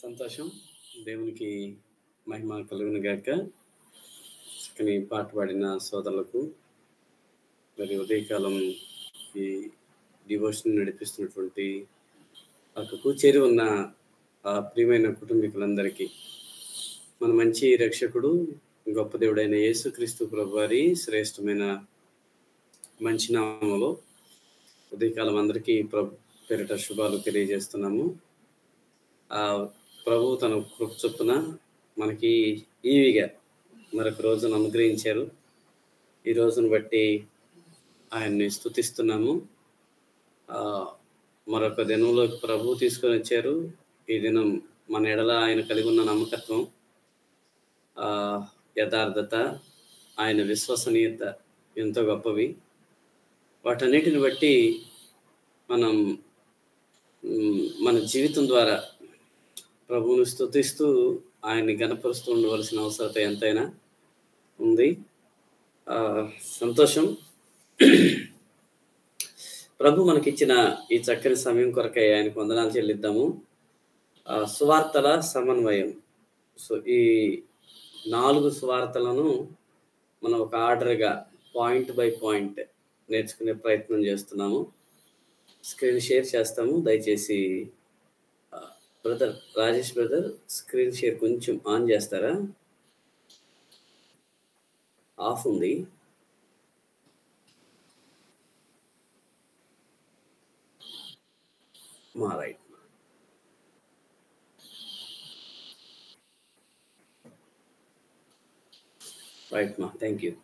సంతోషం. దేవునికి మహిమ కలుగును గాక. చక్కని పాట పాడిన సోదరులకు, మరి ఉదయకాలం ఈ డివోషన్ నడిపిస్తున్నటువంటి అక్కకు చేరి ఉన్న ప్రియమైన కుటుంబీకులందరికీ మన మంచి రక్షకుడు, గొప్ప దేవుడైన యేసుక్రీస్తు ప్రభు వారి శ్రేష్టమైన మంచి నామములో ఉదయకాలం అందరికీ ప్రభు పేరిట శుభాలు తెలియజేస్తున్నాము. ప్రభు తన కృప చొప్పున మనకి ఈవిగా మరొక రోజును అనుగ్రహించారు. ఈ రోజును బట్టి ఆయన్ని స్తుతిస్తున్నాము. మరొక దినంలోకి ప్రభు తీసుకొని వచ్చారు. ఈ దినం మన ఎడల ఆయన కలిగి ఉన్న నమ్మకత్వం, యథార్థత, ఆయన విశ్వసనీయత ఎంతో గొప్పవి. వాటన్నిటిని బట్టి మనం మన జీవితం ద్వారా ప్రభువును స్తుతిస్తూ ఆయన్ని గణపరుస్తూ ఉండవలసిన అవసరత ఎంతైనా ఉంది. సంతోషం. ప్రభు మనకిచ్చిన ఈ చక్కని సమయం కొరకై ఆయనకు వందనాలు చెల్లిద్దాము. సువార్తల సమన్వయం. సో ఈ 4 సువార్తలను మనం ఒక ఆర్డర్గా పాయింట్ బై పాయింట్ నేర్చుకునే ప్రయత్నం చేస్తున్నాము. స్క్రీన్ షేర్ చేస్తాము. దయచేసి brother Rajesh brother screen share కొంచెం ఆన్ చేస్తారా? ఆఫ్ ఉంది. మా రైట్ మా థ్యాంక్ యూ.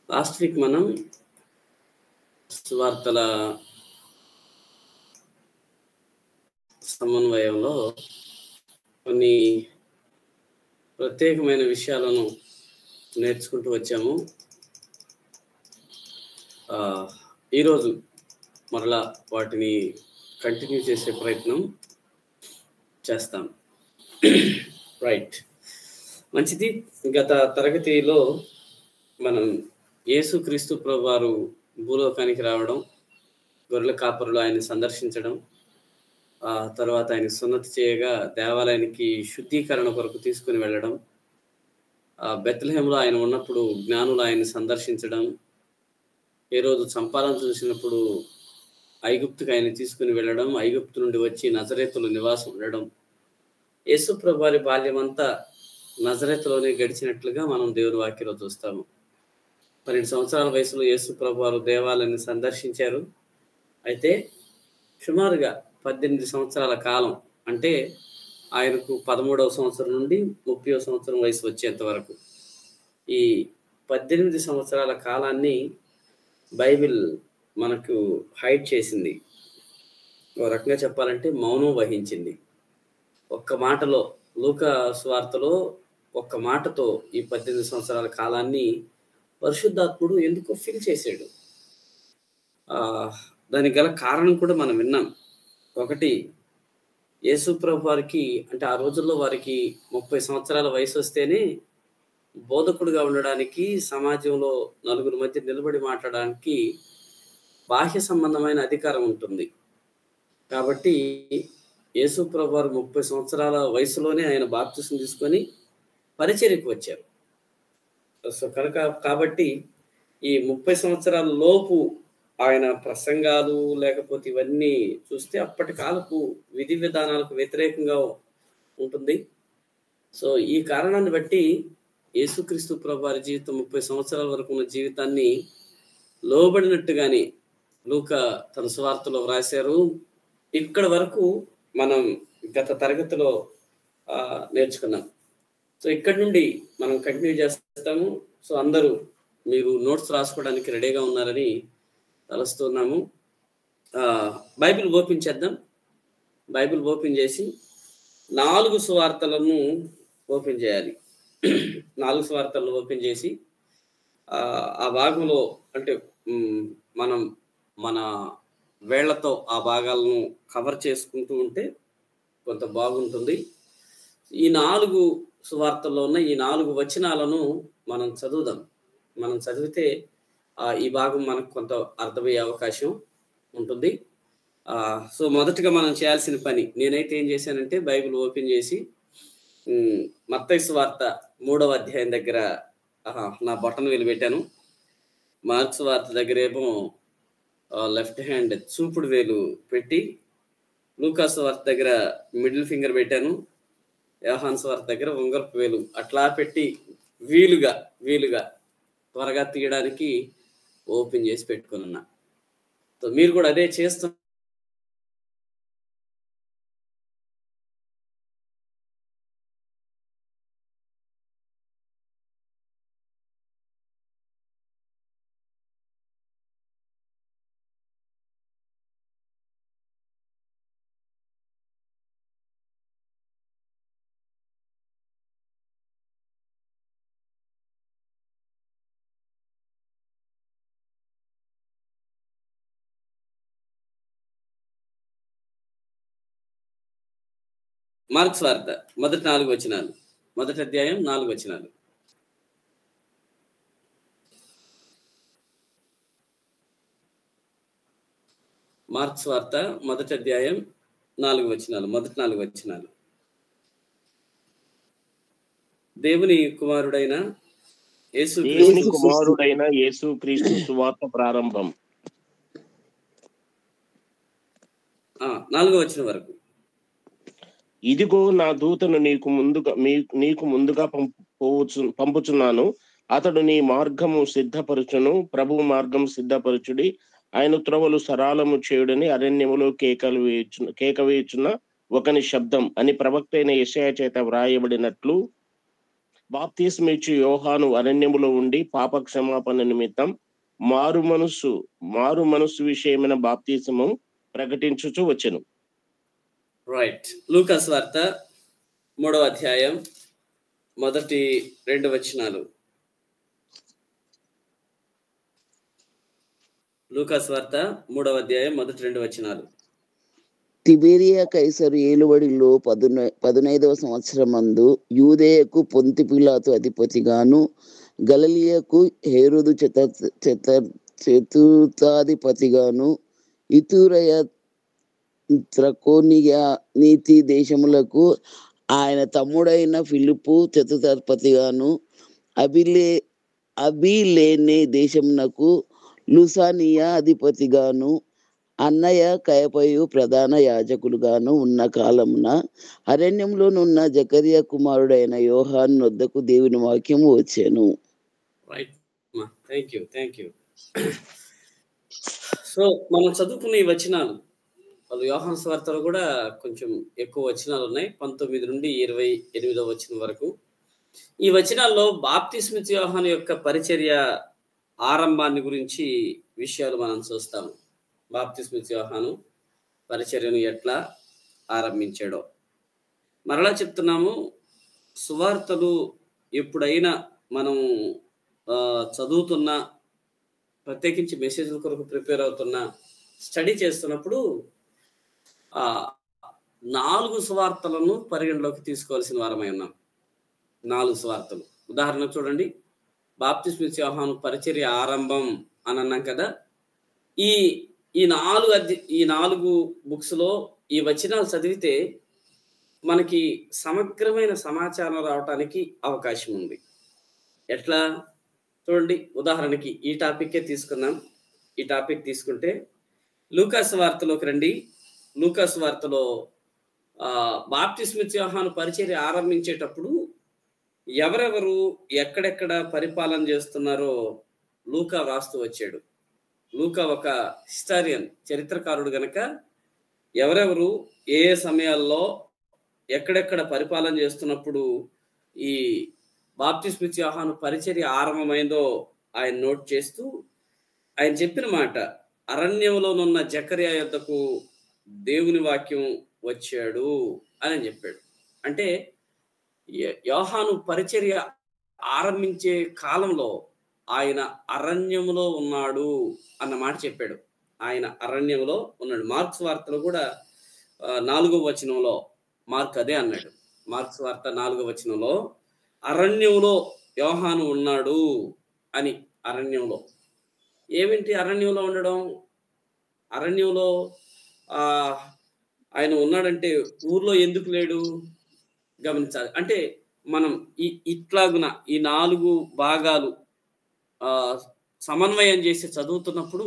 లాస్ట్ వీక్ మనం సువార్తల సమన్వయంలో కొన్ని ప్రత్యేకమైన విషయాలను నేర్చుకుంటూ వచ్చాము. ఈరోజు మరలా వాటిని కంటిన్యూ చేసే ప్రయత్నం చేస్తాం. రైట్, మంచిది. గత తరగతిలో మనం యేసుక్రీస్తు ప్రభు వారు భూలోకానికి రావడం, గొర్రెల కాపరులు ఆయన సందర్శించడం, తర్వాత ఆయన సున్నతి చేయగా దేవాలయానికి శుద్ధీకరణ కొరకు తీసుకుని వెళ్ళడం, బెత్లెహేములో ఆయన ఉన్నప్పుడు జ్ఞానులు ఆయన్ని సందర్శించడం, ఏ రోజు చంపాలని చూసినప్పుడు ఐగుప్తుకు ఆయన తీసుకుని వెళ్ళడం, ఐగుప్తు నుండి వచ్చి నజరేతులో నివాసం ఉండడం, యేసు ప్రభు వారి బాల్యం అంతా నజరేతులోనే గడిచినట్లుగా మనం దేవుని వాక్యంలో చూస్తాము. 12 సంవత్సరాల వయసులో యేసు ప్రభు వారు దేవాలయాన్ని సందర్శించారు. అయితే సుమారుగా 18 సంవత్సరాల కాలం, అంటే ఆయనకు 13వ సంవత్సరం నుండి 30వ సంవత్సరం వయసు వచ్చేంత వరకు ఈ 18 సంవత్సరాల కాలాన్ని బైబిల్ మనకు హైడ్ చేసింది. ఒక రకంగా చెప్పాలంటే మౌనం వహించింది. ఒక్క మాటలో, లూకా సువార్తలో ఒక్క మాటతో ఈ 18 సంవత్సరాల కాలాన్ని పరిశుద్ధాత్ముడు ఎందుకో ఫిల్ చేశాడు. దానికి గల కారణం కూడా మనం విన్నాం. ఒకటి, యేసు ప్రభు వారికి, అంటే ఆ రోజుల్లో వారికి 30 సంవత్సరాల వయసు వస్తేనే బోధకుడుగా ఉండడానికి, సమాజంలో నలుగురి మధ్య నిలబడి మాట్లాడడానికి బాహ్య సంబంధమైన అధికారం ఉంటుంది. కాబట్టి యేసు ప్రభు వారు 30 సంవత్సరాల వయసులోనే ఆయన బాప్తిసం తీసుకొని పరిచర్యకు వచ్చారు. సో కాబట్టి ఈ 30 సంవత్సరాల లోపు ఆయన ప్రసంగాలు లేకపోతే ఇవన్నీ చూస్తే అప్పటి కాలపు విధి విధానాలకు వ్యతిరేకంగా ఉంటుంది. సో ఈ కారణాన్ని బట్టి యేసుక్రీస్తు ప్రభు వారి జీవితం 30 సంవత్సరాల వరకు ఉన్న జీవితాన్ని లోబడినట్టుగానే లూకా తన సువార్తలో వ్రాశారు. ఇక్కడ వరకు మనం గత తరగతిలో నేర్చుకున్నాం. సో ఇక్కడ నుండి మనం కంటిన్యూ చేస్తాము. సో అందరూ మీరు నోట్స్ రాసుకోవడానికి రెడీగా ఉన్నారని తలుస్తున్నాము. బైబిల్ ఓపెన్ చేద్దాం. బైబిల్ ఓపెన్ చేసి 4 సువార్తలను ఓపెన్ చేయాలి. 4 సువార్తలను ఓపెన్ చేసి ఆ భాగంలో, అంటే మనం మన వేళ్లతో ఆ భాగాలను కవర్ చేసుకుంటూ ఉంటే కొంత బాగుంటుంది. ఈ 4 సువార్తల్లో ఉన్న ఈ 4 వచనాలను మనం చదువుదాం. మనం చదివితే ఈ భాగం మనకు కొంత అర్థమయ్యే అవకాశం ఉంటుంది. సో మొదటగా మనం చేయాల్సిన పని, నేనైతే ఏం చేశానంటే బైబిల్ ఓపెన్ చేసి మత్తయి సువార్త 3వ అధ్యాయం దగ్గర నా బొటన వేలు పెట్టాను. మార్క్స్ వార్త దగ్గరేమో లెఫ్ట్ హ్యాండ్ చూపుడు వేలు పెట్టి, లూకాసు వార్త దగ్గర మిడిల్ ఫింగర్ పెట్టాను, యోహాను సువార్త దగ్గర ఉంగరపు వేలు అట్లా పెట్టి వీలుగా త్వరగా తీయడానికి ఓపెన్ చేసి పెట్టుకున్నా. సో మీరు కూడా అదే చేస్తూ మార్క్స్ వార్త మొదటి 4 వచనాలు, మొదటి అధ్యాయం 4 వచనాలు. మార్క్స్ వార్త మొదటి అధ్యాయం 4 వచనాలు, మొదటి 4 వచనాలు. దేవుని కుమారుడైన యేసుక్రీస్తు సువార్త ప్రారంభం. 4వ వచనం వరకు. ఇదిగో నా దూతను నీకు ముందుగా పంపుచున్నాను. అతడు నీ మార్గము సిద్ధపరచును. ప్రభువు మార్గం సిద్ధపరచుడి, ఆయన త్రోవలు సరాలము చేయుడని అరణ్యములో కేక వేయుచున్న ఒకని శబ్దం అని ప్రవక్త అయిన యెషయా చేత వ్రాయబడినట్లు, బాప్తిస్మిచ్చు యోహాను అరణ్యములో ఉండి పాప క్షమాపణ నిమిత్తం మారు మనస్సు విషయమైన బాప్తిస్మము ప్రకటించుచు వచ్చెను. రైట్. లూకాసు వార్త 3వ అధ్యాయం మొదటి 2 వచనాలు. లూకాసు వార్త 3వ అధ్యాయం మొదటి 2 వచనాలు. తిబెరియా కైసరు ఏలుబడిలో 15వ సంవత్సరమందు యూదేయకు పొంతి పిలాతు అధిపతిగాను, గలిలయకు హేరోదు చతుర్థాధిపతిగాను, ఇతురయ త్రకోనియా నీతి దేశములకు ఆయన తమ్ముడైన ఫిలిప్పు చతుర్థాధిపతిగాను, అబిలేనే దేశమునకు లుసానియా అధిపతిగాను, అన్నయ్య కయపయు ప్రధాన యాజకులుగాను ఉన్న కాలమున అరణ్యంలోనున్న జకరియా కుమారుడైన యోహాను వద్దకు దేవుని వాక్యము వచ్చెను. సో మనం చదువుకున్న ఈ వచనాలు, వాళ్ళు యోహాను సువార్తలో కూడా కొంచెం ఎక్కువ వచనాలు ఉన్నాయి, 19 నుండి 28వ వచనం వరకు. ఈ వచనాల్లో బాప్తిస్మిచ్చు యోహాను యొక్క పరిచర్య ఆరంభాన్ని గురించి విషయాలు మనం చూస్తాము. బాప్తిస్మిచ్చు యోహాను పరిచర్యను ఎట్లా ఆరంభించాడో మరలా చెప్తున్నాము. సువార్తలు ఎప్పుడైనా మనం చదువుతున్నా, ప్రత్యేకించి మెసేజ్ల కొరకు ప్రిపేర్ అవుతున్నా, స్టడీ చేస్తున్నప్పుడు 4 సువార్తలను పరిగణలోకి తీసుకోవాల్సిన వారమై ఉన్నాం. 4 సువార్తలు. ఉదాహరణకు చూడండి, బాప్తిస్మిచ్చు యోహాను పరిచర్య ఆరంభం అని అన్నాం కదా. ఈ 4 బుక్స్ లో ఈ వచనాలు చదివితే మనకి సమగ్రమైన సమాచారం రావటానికి అవకాశం ఉంది. ఎట్లా చూడండి, ఉదాహరణకి ఈ టాపిక్కే తీసుకుందాం. ఈ టాపిక్ తీసుకుంటే లూకాసు వార్తలోకి రండి. లూకాసు వార్తలో బాప్తిస్మిచ్చు యోహాను పరిచర్య ఆరంభించేటప్పుడు ఎవరెవరు ఎక్కడెక్కడ పరిపాలన చేస్తున్నారో లూకా రాస్తూ వచ్చాడు. లూకా ఒక హిస్టారియన్, చరిత్రకారుడు గనక ఎవరెవరు ఏ సమయాల్లో ఎక్కడెక్కడ పరిపాలన చేస్తున్నప్పుడు ఈ బాప్తిస్మిచ్చు యోహాను పరిచర్య ఆరంభమైందో ఆయన నోట్ చేస్తూ, ఆయన చెప్పిన మాట, అరణ్యంలోనున్న జకరియా యొద్దకు దేవుని వాక్యం వచ్చాడు అని చెప్పాడు. అంటే యోహాను పరిచర్య ఆరంభించే కాలంలో ఆయన అరణ్యములో ఉన్నాడు అన్న మాట చెప్పాడు. ఆయన అరణ్యంలో ఉన్నాడు. మార్క్స్ వార్తలో కూడా 4వ వచనంలో మార్క్ అదే అన్నాడు. మార్క్స్ వార్త 4వ వచనంలో అరణ్యంలో యోహాను ఉన్నాడు అని. అరణ్యంలో ఏమిటి అరణ్యంలో ఉండడం? అరణ్యంలో ఆ ఆయన ఉన్నాడంటే ఊర్లో ఎందుకు లేడు గమనించాలి. అంటే మనం ఇట్లాగున ఈ 4 భాగాలు ఆహ్, సమన్వయం చేసి చదువుతున్నప్పుడు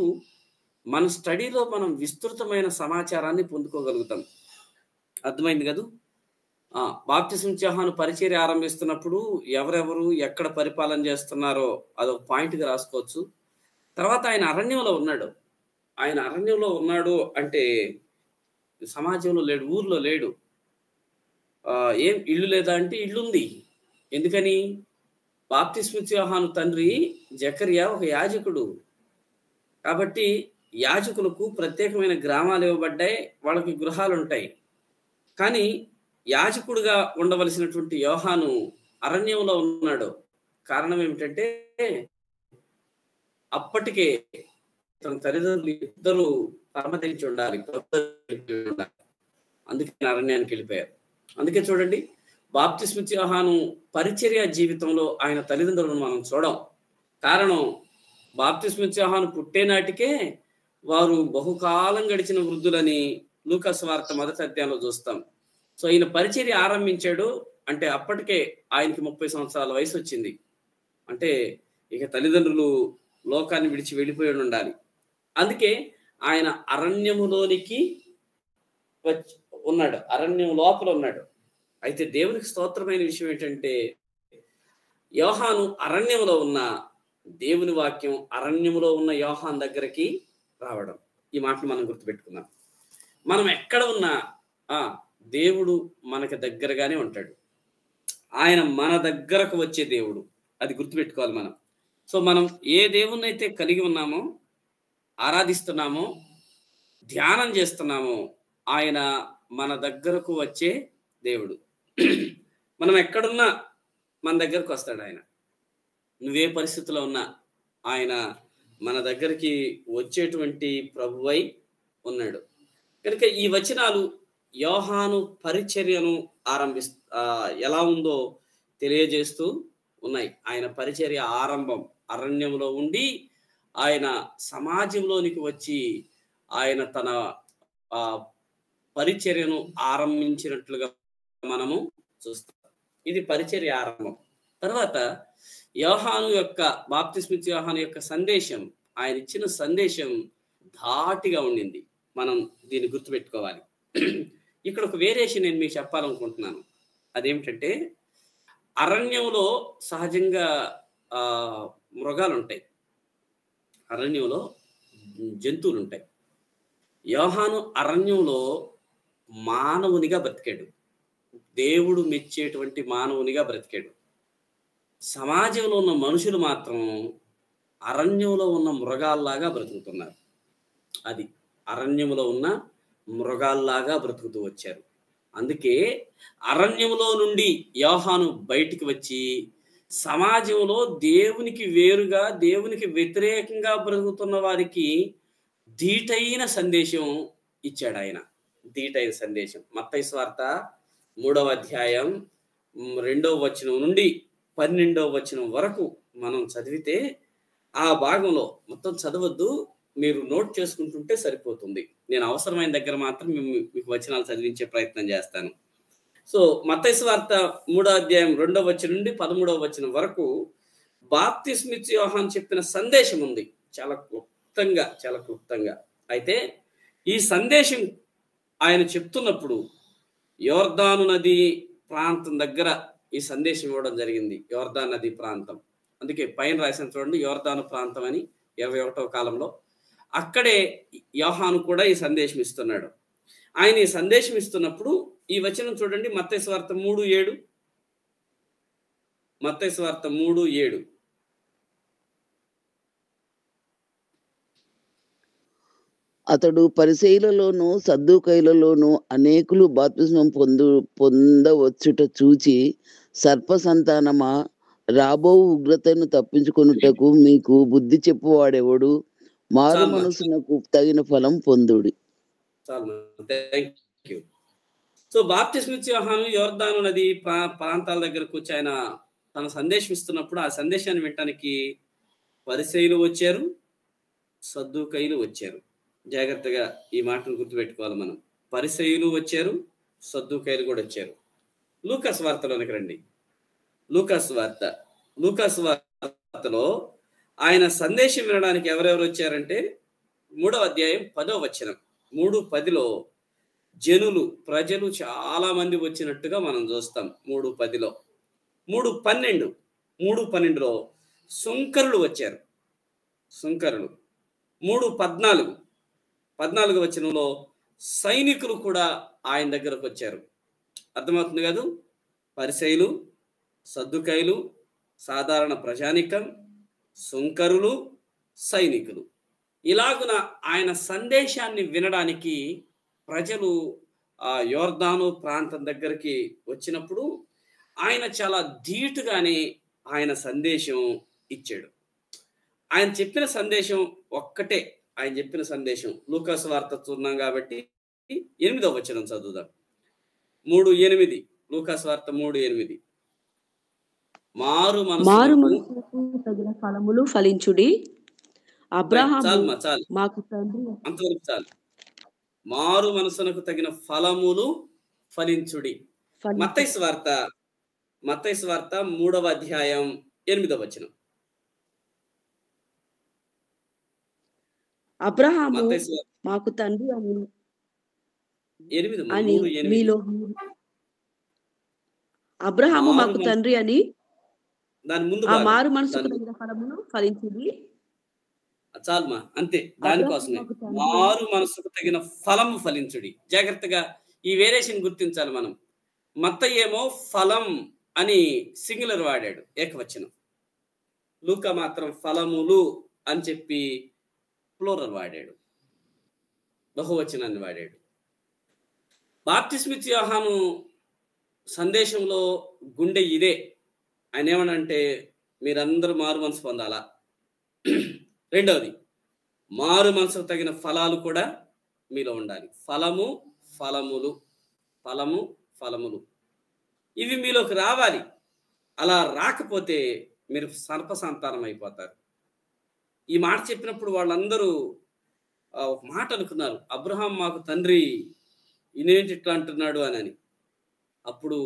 మన స్టడీలో మనం విస్తృతమైన సమాచారాన్ని పొందుకోగలుగుతాం. అర్థమైంది కదూ! బాప్తిస్మ యోహాను పరిచర్య ఆరంభిస్తున్నప్పుడు ఎవరెవరు, ఎక్కడ పరిపాలన చేస్తున్నారో అదొక పాయింట్‌గా రాసుకోవచ్చు. తర్వాత ఆయన అరణ్యంలో ఉన్నాడు. ఆయన అరణ్యంలో ఉన్నాడు అంటే సమాజంలో లేడు, ఊర్లో లేడు. ఏం ఇల్లు లేదా అంటే ఇల్లుంది. ఎందుకని? బాప్తిస్మ యోహాను తండ్రి జకర్యా ఒక యాజకుడు. కాబట్టి యాజకులకు ప్రత్యేకమైన గ్రామాలు ఇవ్వబడ్డాయి. వాళ్ళకి గృహాలుంటాయి. కానీ యాజకుడుగా ఉండవలసినటువంటి యోహాను అరణ్యంలో ఉన్నాడు. కారణం ఏమిటంటే అప్పటికే తన తల్లిదండ్రులు ఇద్దరు పరమతించి ఉండాలి. అందుకే అరణ్యానికి వెళ్ళిపోయారు. అందుకే చూడండి, బాప్తిస్మ యోహాను పరిచర్య జీవితంలో ఆయన తల్లిదండ్రులను మనం చూడం. కారణం బాప్తిస్మ యోహాను పుట్టే నాటికే వారు బహుకాలం గడిచిన వృద్ధులని లూకా సువార్త మొదటి అధ్యాయంలో చూస్తాం. సో ఈయన పరిచర్య ఆరంభించాడు అంటే అప్పటికే ఆయనకి 30 సంవత్సరాల వయసు వచ్చింది. అంటే ఇక తల్లిదండ్రులు లోకాన్ని విడిచి వెళ్ళిపోయి ఉండాలి. అందుకే ఆయన అరణ్యములోనికి ఉన్నాడు. అరణ్యం లోపల ఉన్నాడు. అయితే దేవునికి స్తోత్రమైన విషయం ఏంటంటే యోహాను అరణ్యంలో ఉన్న దేవుని వాక్యం అరణ్యములో ఉన్న యోహాను దగ్గరికి రావడం. ఈ మాటలు మనం గుర్తుపెట్టుకుందాం. మనం ఎక్కడ ఉన్నా దేవుడు మనకి దగ్గరగానే ఉంటాడు. ఆయన మన దగ్గరకు వచ్చే దేవుడు. అది గుర్తుపెట్టుకోవాలి మనం. సో మనం ఏ దేవుణ్ణి అయితే కలిగి ఉన్నామో, ఆరాధిస్తున్నామో, ధ్యానం చేస్తున్నామో ఆయన మన దగ్గరకు వచ్చే దేవుడు. మనం ఎక్కడున్నా మన దగ్గరకు వస్తాడు ఆయన. నువ్వే పరిస్థితిలో ఉన్నా ఆయన మన దగ్గరికి వచ్చేటువంటి ప్రభువై ఉన్నాడు. కనుక ఈ వచనాలు యోహాను పరిచర్యను ఎలా ఉందో తెలియజేస్తూ ఉన్నాయి. ఆయన పరిచర్య ఆరంభం అరణ్యంలో ఉండి ఆయన సమాజంలోనికి వచ్చి ఆయన తన పరిచర్యను ఆరంభించినట్లుగా మనము చూస్తాం. ఇది పరిచర్య ఆరంభం. తర్వాత యోహాను యొక్క బాప్తిస్మ యోహాను యొక్క సందేశం, ఆయన ఇచ్చిన సందేశం ధాటిగా ఉండింది. మనం దీన్ని గుర్తుపెట్టుకోవాలి. ఇక్కడ ఒక వేరియేషన్ నేను మీకు చెప్పాలనుకుంటున్నాను. అదేమిటంటే అరణ్యంలో సహజంగా మృగాలు ఉంటాయి, అరణ్యంలో జంతువులు ఉంటాయి. యోహాను అరణ్యంలో మానవునిగా బ్రతికాడు. దేవుడు మెచ్చేటువంటి మానవునిగా బ్రతికాడు. సమాజంలో ఉన్న మనుషులు మాత్రం అరణ్యంలో ఉన్న మృగాల్లాగా బ్రతుకుతున్నారు. అది అరణ్యంలో ఉన్న మృగాల్లాగా బ్రతుకుతూ వచ్చారు. అందుకే అరణ్యంలో నుండి యోహాను బయటికి వచ్చి సమాజంలో దేవునికి వేరుగా, దేవునికి వ్యతిరేకంగా బ్రతుకుతున్న వారికి ధీటైన సందేశం ఇచ్చాడు ఆయన. ధీటైన సందేశం. మత్తయి సువార్త 3వ అధ్యాయం 2వ వచనం నుండి 12వ వచనం వరకు మనం చదివితే ఆ భాగంలో మొత్తం చదవద్దు, మీరు నోట్ చేసుకుంటుంటే సరిపోతుంది. నేను అవసరమైన దగ్గర మాత్రం మీకు వచనాలు చదివించే ప్రయత్నం చేస్తాను. సో మత్తయి సువార్త 3వ అధ్యాయం 2వ వచనం నుండి 13వ వచనం వరకు బాప్తిస్మ యోహాను చెప్పిన సందేశం ఉంది. చాలా క్లుప్తంగా. అయితే ఈ సందేశం ఆయన చెప్తున్నప్పుడు యోర్దాను నది ప్రాంతం దగ్గర ఈ సందేశం ఇవ్వడం జరిగింది. యోర్దాను నది ప్రాంతం, అందుకే పైన రాసిన చూడండి, యోర్దాను ప్రాంతం అని 21వ కాలంలో. అక్కడే యోహాను కూడా ఈ సందేశం ఇస్తున్నాడు. ఆయన ఈ సందేశం ఇస్తున్నప్పుడు ఈ వచనం చూడండి, మత్తయి సువార్త 3:7. మత్తయి సువార్త 3:7. అతడు పరిసయ్యులలోను సద్దూకయ్యులలోను అనేకులు బాప్తిస్మం పొందవచ్చుట చూచి, సర్ప సంతానమా, రాబో ఉగ్రతను తప్పించుకొనుటకు మీకు బుద్ధి చెప్పువాడెవడు? మారు మనసునకు తగిన ఫలం పొందుడి. సో బాప్తిస్మ యోహాను యోర్దాను నది ప్రాంతాల దగ్గరకు వచ్చి ఆయన తన సందేశం ఇస్తున్నప్పుడు ఆ సందేశాన్ని వినటానికి పరిసయ్యులు వచ్చారు, సద్దూకయ్యులు వచ్చారు. జాగ్రత్తగా ఈ మాటను గుర్తుపెట్టుకోవాలి మనం. పరిసయ్యులు వచ్చారు, సద్దూకయ్యులు కూడా వచ్చారు. లూకాసు వార్తలోనికి రండి. లూకాసు వార్తలో ఆయన సందేశం వినడానికి ఎవరెవరు వచ్చారంటే 3వ అధ్యాయం 10వ వచనం. 3:10లో ప్రజలు చాలా మంది వచ్చినట్టుగా మనం చూస్తాం. 3:10లో 3:12లో సుంకరులు వచ్చారు. 3:14 వచనంలో సైనికులు కూడా ఆయన దగ్గరకు వచ్చారు. అర్థమవుతుంది కాదు? పరిసయ్యులు, సద్దుకయ్యులు, సాధారణ ప్రజానికం, సుంకరులు, సైనికులు, ఇలాగున ఆయన సందేశాన్ని వినడానికి ప్రజలు ఆ యోర్దాను ప్రాంతం దగ్గరికి వచ్చినప్పుడు ఆయన చాలా ధీటుగానే ఆయన సందేశం ఇచ్చాడు. ఆయన చెప్పిన సందేశం ఒక్కటే. ఆయన చెప్పిన సందేశం లూకాసు వార్త చూస్తున్నాం కాబట్టి 8వ వచనం చదువుదాం. 3:8 లూకాసు వార్త 3:8. మారు మనసుకు తగిన ఫలములు ఫలించుడి. అబ్రహాము చాలు మాకు తండ్రి. అంతవరకు చాలు. మారు మనసునకు తగిన ఫలములు ఫలించుడి. మత్తయి వార్త 3వ అధ్యాయం 8వ వచనం. అబ్రహాము మాకు తండ్రి అని మీలో అబ్రహాము మాకు తండ్రి అని దాని ముందు ఆ మారు మనసుకు తగిన ఫలములు ఫలించుడి. చాలుమా, అంతే. దానికోసమే మారు మనసుకు తగిన ఫలము ఫలించుడి. జాగ్రత్తగా ఈ వేరియేషన్ గుర్తించాలి మనం. మత్తయి ఏమో ఫలం అని సింగులర్ వాడాడు, ఏకవచనం. లూకా మాత్రం ఫలములు అని చెప్పి ప్లూరల్ వాడాడు, బహువచనాన్ని వాడాడు. బాప్తిస్మిచ్చి యోహాను సందేశంలో గుండె ఇదే. ఆయన ఏమనంటే మీరందరూ మారు మనసు పొందాలా. రెండవది, మారు మనసుకు తగిన ఫలాలు కూడా మీలో ఉండాలి. ఫలములు ఇవి మీలోకి రావాలి. అలా రాకపోతే మీరు సర్ప సంతానం అయిపోతారు. ఈ మాట చెప్పినప్పుడు వాళ్ళందరూ ఒక మాట అనుకున్నారు, అబ్రహాం మాకు తండ్రి, ఈయనేంటి ఇట్లా అంటున్నాడు అని. అప్పుడు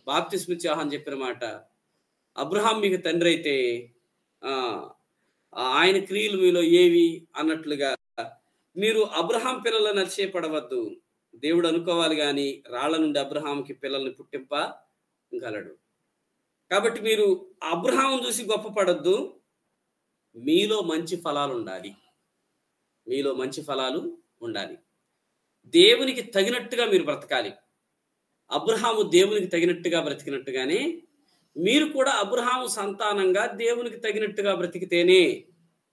బాప్తిస్మిచ్చి యోహాను చెప్పిన మాట, అబ్రహాం మీకు తండ్రి అయితే ఆయన క్రియలు మీలో ఏవి అన్నట్లుగా మీరు అబ్రహాం పిల్లలను అతిశయపడవద్దు. దేవుడు అనుకోవాలి కానీ రాళ్ల నుండి అబ్రహాంకి పిల్లల్ని పుట్టింపగలడు. కాబట్టి మీరు అబ్రహాం చూసి గొప్పపడద్దు. మీలో మంచి ఫలాలు ఉండాలి. దేవునికి తగినట్టుగా మీరు బ్రతకాలి. అబ్రహాము దేవునికి తగినట్టుగా బ్రతికినట్టుగానే మీరు కూడా అబ్రహాము సంతానంగా దేవునికి తగినట్టుగా బ్రతికితేనే,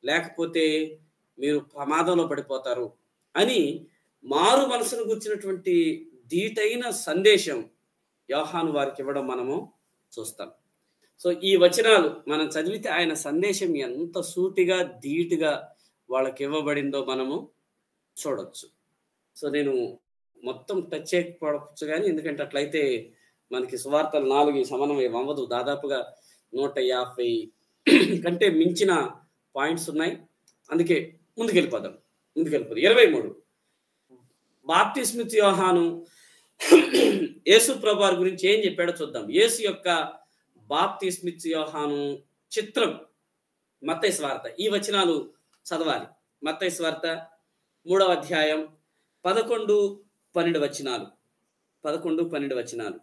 లేకపోతే మీరు ప్రమాదంలో పడిపోతారు అని మారు మనసును గుర్చినటువంటి ధీటైన సందేశం యోహాను వారికి ఇవ్వడం మనము చూస్తాం. సో ఈ వచనాలు మనం చదివితే ఆయన సందేశం ఎంత సూటిగా ధీటుగా వాళ్ళకి ఇవ్వబడిందో మనము చూడొచ్చు. సో నేను మొత్తం టచ్ చేయకపోవచ్చు కానీ, ఎందుకంటే అట్లయితే మనకి సువార్తలు 4 సమన్వయం అవ్వదు. దాదాపుగా 150 కంటే మించిన పాయింట్స్ ఉన్నాయి. అందుకే ముందుకెళ్ళిపోదాం. 23 బాప్తిస్మిచ్చి యోహాను యేసు ప్రభువారి గురించి ఏం చెప్పాడో చూద్దాం. యేసు యొక్క బాప్తిస్మిచ్చి యోహాను చిత్రం మత్తయి సువార్త. ఈ వచనాలు చదవాలి. మత్తయి సువార్త 3వ అధ్యాయం 11-12 వచనాలు. 11-12 వచనాలు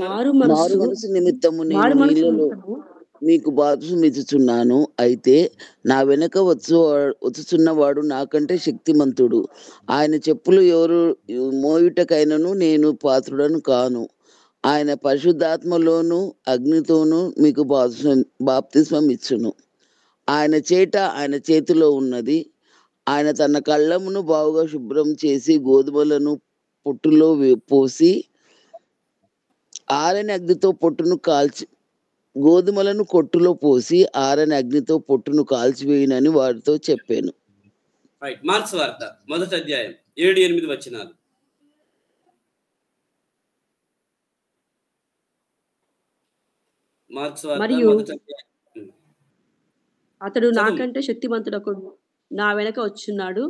మారు మనసు నిమిత్తము నేను నీళ్ళలో మీకు బాప్తిసమిచ్చుచున్నాను. అయితే నా వెనక వచ్చుచున్నవాడు నాకంటే శక్తిమంతుడు. ఆయన చెప్పులు ఎవరు మోయుటకైనను నేను పాత్రుడను కాను. ఆయన పరిశుద్ధాత్మలోను అగ్నితోనూ మీకు బాప్తిస్మం ఇచ్చును. ఆయన చేతిలో ఉన్నది. ఆయన తన కళ్ళమును బాగుగా శుభ్రం చేసి గోధుమలను పొట్టులో పోసి ఆరని అగ్నితో పొట్టును గోధుమలను కొట్టులో పోసి ఆరని అగ్నితో పొట్టును కాల్చివేయునని వారితో చెప్పాను. మార్క్స్ వార్త 1వ అధ్యాయం 7-8 వచనాలు. మార్క్స్ వార్త 1వ అధ్యాయం అతడు చదువు. నాకంటే శక్తిమంతుడొకడు నా వెనక వచ్చున్నాడు.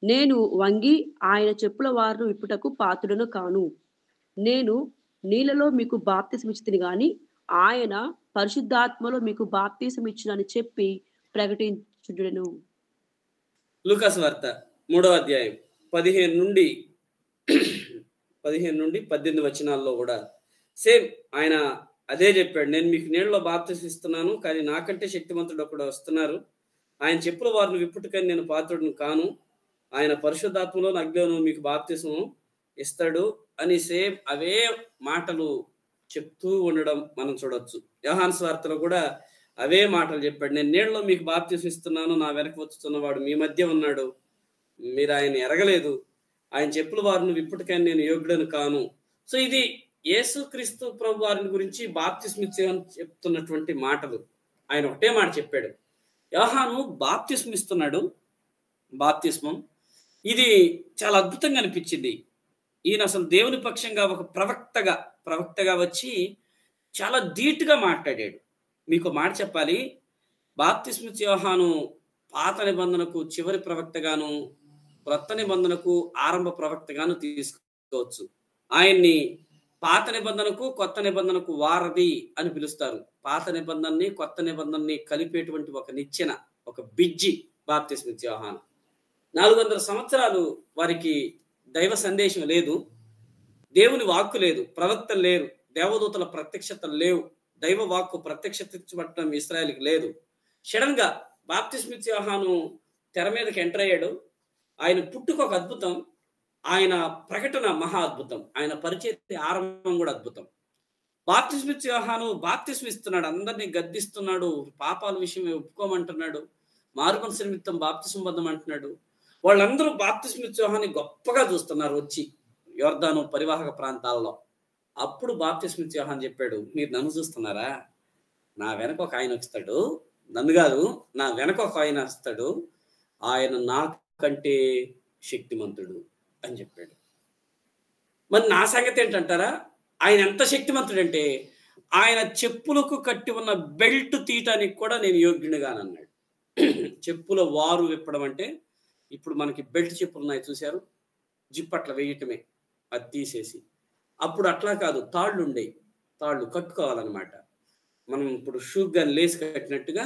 నేను వంగి ఆయన చెప్పుల వారును విప్పుటకు పాత్రుడను కాను. నేను నీళ్ళలో మీకు బాప్తిసమిచ్చితిని గాని ఆయన పరిశుద్ధాత్మలో మీకు బాప్తిసమిచ్చునని చెప్పి ప్రకటించుటను. లూకాసు వార్త 3వ అధ్యాయం 15 నుండి 18 వచనాల్లో కూడా సేమ్ ఆయన అదే చెప్పాడు. నేను మీకు నీళ్ళలో బాప్తిసం ఇస్తున్నాను, కానీ నాకంటే శక్తిమంతుడు ఒకడు వస్తున్నారు. ఆయన చెప్పుల వారిని విప్పుటకని నేను పాత్రుడిని కాను. ఆయన పరిశుద్ధాత్మలో అగ్నిలోను మీకు బాప్తిసం ఇస్తాడు అని సేమ్ అవే మాటలు చెప్తూ ఉండడం మనం చూడొచ్చు. యోహాను సువార్తలో కూడా అవే మాటలు చెప్పాడు. నేను నీళ్ళలో మీకు బాప్తిసం ఇస్తున్నాను, నా వెనక వచ్చుతున్నవాడు మీ మధ్య ఉన్నాడు, మీరు ఆయన ఎరగలేదు. ఆయన చెప్పుల వారిని విప్పుటకని నేను యోగ్యుడను కాను. సో ఇది యేసుక్రీస్తు ప్రభు వారిని గురించి బాప్తిస్మ ఇచ్చేయని చెప్తున్నటువంటి మాటలు. ఆయన ఒకటే మాట చెప్పాడు. యోహాను బాప్తిస్మ ఇస్తున్నాడు, బాప్తిస్మం ఇది చాలా అద్భుతంగా అనిపించింది. ఈయన అసలు దేవుని పక్షంగా ఒక ప్రవక్తగా వచ్చి చాలా ధీటుగా మాట్లాడాడు. మీకు మాట చెప్పాలి, బాప్తిస్మ ఇచ్చే యోహాను పాత నిబంధనకు చివరి ప్రవక్తగాను, క్రొత్త నిబంధనకు ఆరంభ ప్రవక్తగాను తీసుకోవచ్చు. ఆయన్ని పాత నిబంధనకు కొత్త నిబంధనకు వారధి అని పిలుస్తారు. పాత నిబంధనని కొత్త నిబంధనని కలిపేటువంటి ఒక నిచ్చెన, ఒక బిజ్జి బాప్తిస్మ ఇచ్చే యోహాను. 400 సంవత్సరాలు వారికి దైవ సందేశం లేదు, దేవుని వాక్కు లేదు, ప్రవక్తలు లేరు, దేవదూతల ప్రత్యక్షతలు లేవు, దైవ వాక్కు ప్రత్యక్షించబడటం ఇశ్రాయేలుకి లేదు. సడన్ గా బాప్తిస్మ ఇచ్చే యోహాను తెర మీదకి ఎంటర్ అయ్యాడు. ఆయన పుట్టుక ఒక అద్భుతం, ఆయన ప్రకటన మహా అద్భుతం, ఆయన పరిచయ ఆరంభం కూడా అద్భుతం. బాప్తిస్మ ఇచ్చే యోహాను బాప్తిస్మ ఇస్తున్నాడు, అందరినీ గద్దిస్తున్నాడు, పాపాల విషయం ఒప్పుకోమంటున్నాడు, మారుమనసు నిమిత్తం బాప్తిస్మ పొందం అంటున్నాడు. వాళ్ళందరూ బాప్తిస్మ ఇచ్చే యోహాన్ని గొప్పగా చూస్తున్నారు వచ్చి యోర్దాను పరివాహక ప్రాంతాల్లో. అప్పుడు బాప్తిస్మ ఇచ్చే యోహాను చెప్పాడు, మీరు నన్ను చూస్తున్నారా? నా వెనక ఒక ఆయన వస్తాడు, నన్ను కాదు, నా వెనక ఒక ఆయన వస్తాడు, ఆయన నాకంటే శక్తిమంతుడు అని చెప్పాడు. మరి నా సంగతి ఏంటంటారా? ఆయన ఎంత శక్తిమంతుడంటే ఆయన చెప్పులకు కట్టి ఉన్న బెల్ట్ తీయటానికి కూడా నేను యోగ్యునిగానన్నాడు. చెప్పుల వారు విప్పడం అంటే ఇప్పుడు మనకి బెల్ట్ చెప్పులు ఉన్నాయి చూశారు, జిప్పట్ల వేయటమే, అది తీసేసి. అప్పుడు అట్లా కాదు, తాళ్ళు ఉండేవి, తాళ్ళు కట్టుకోవాలన్నమాట. మనం ఇప్పుడు షూ గన్ లేసి కట్టినట్టుగా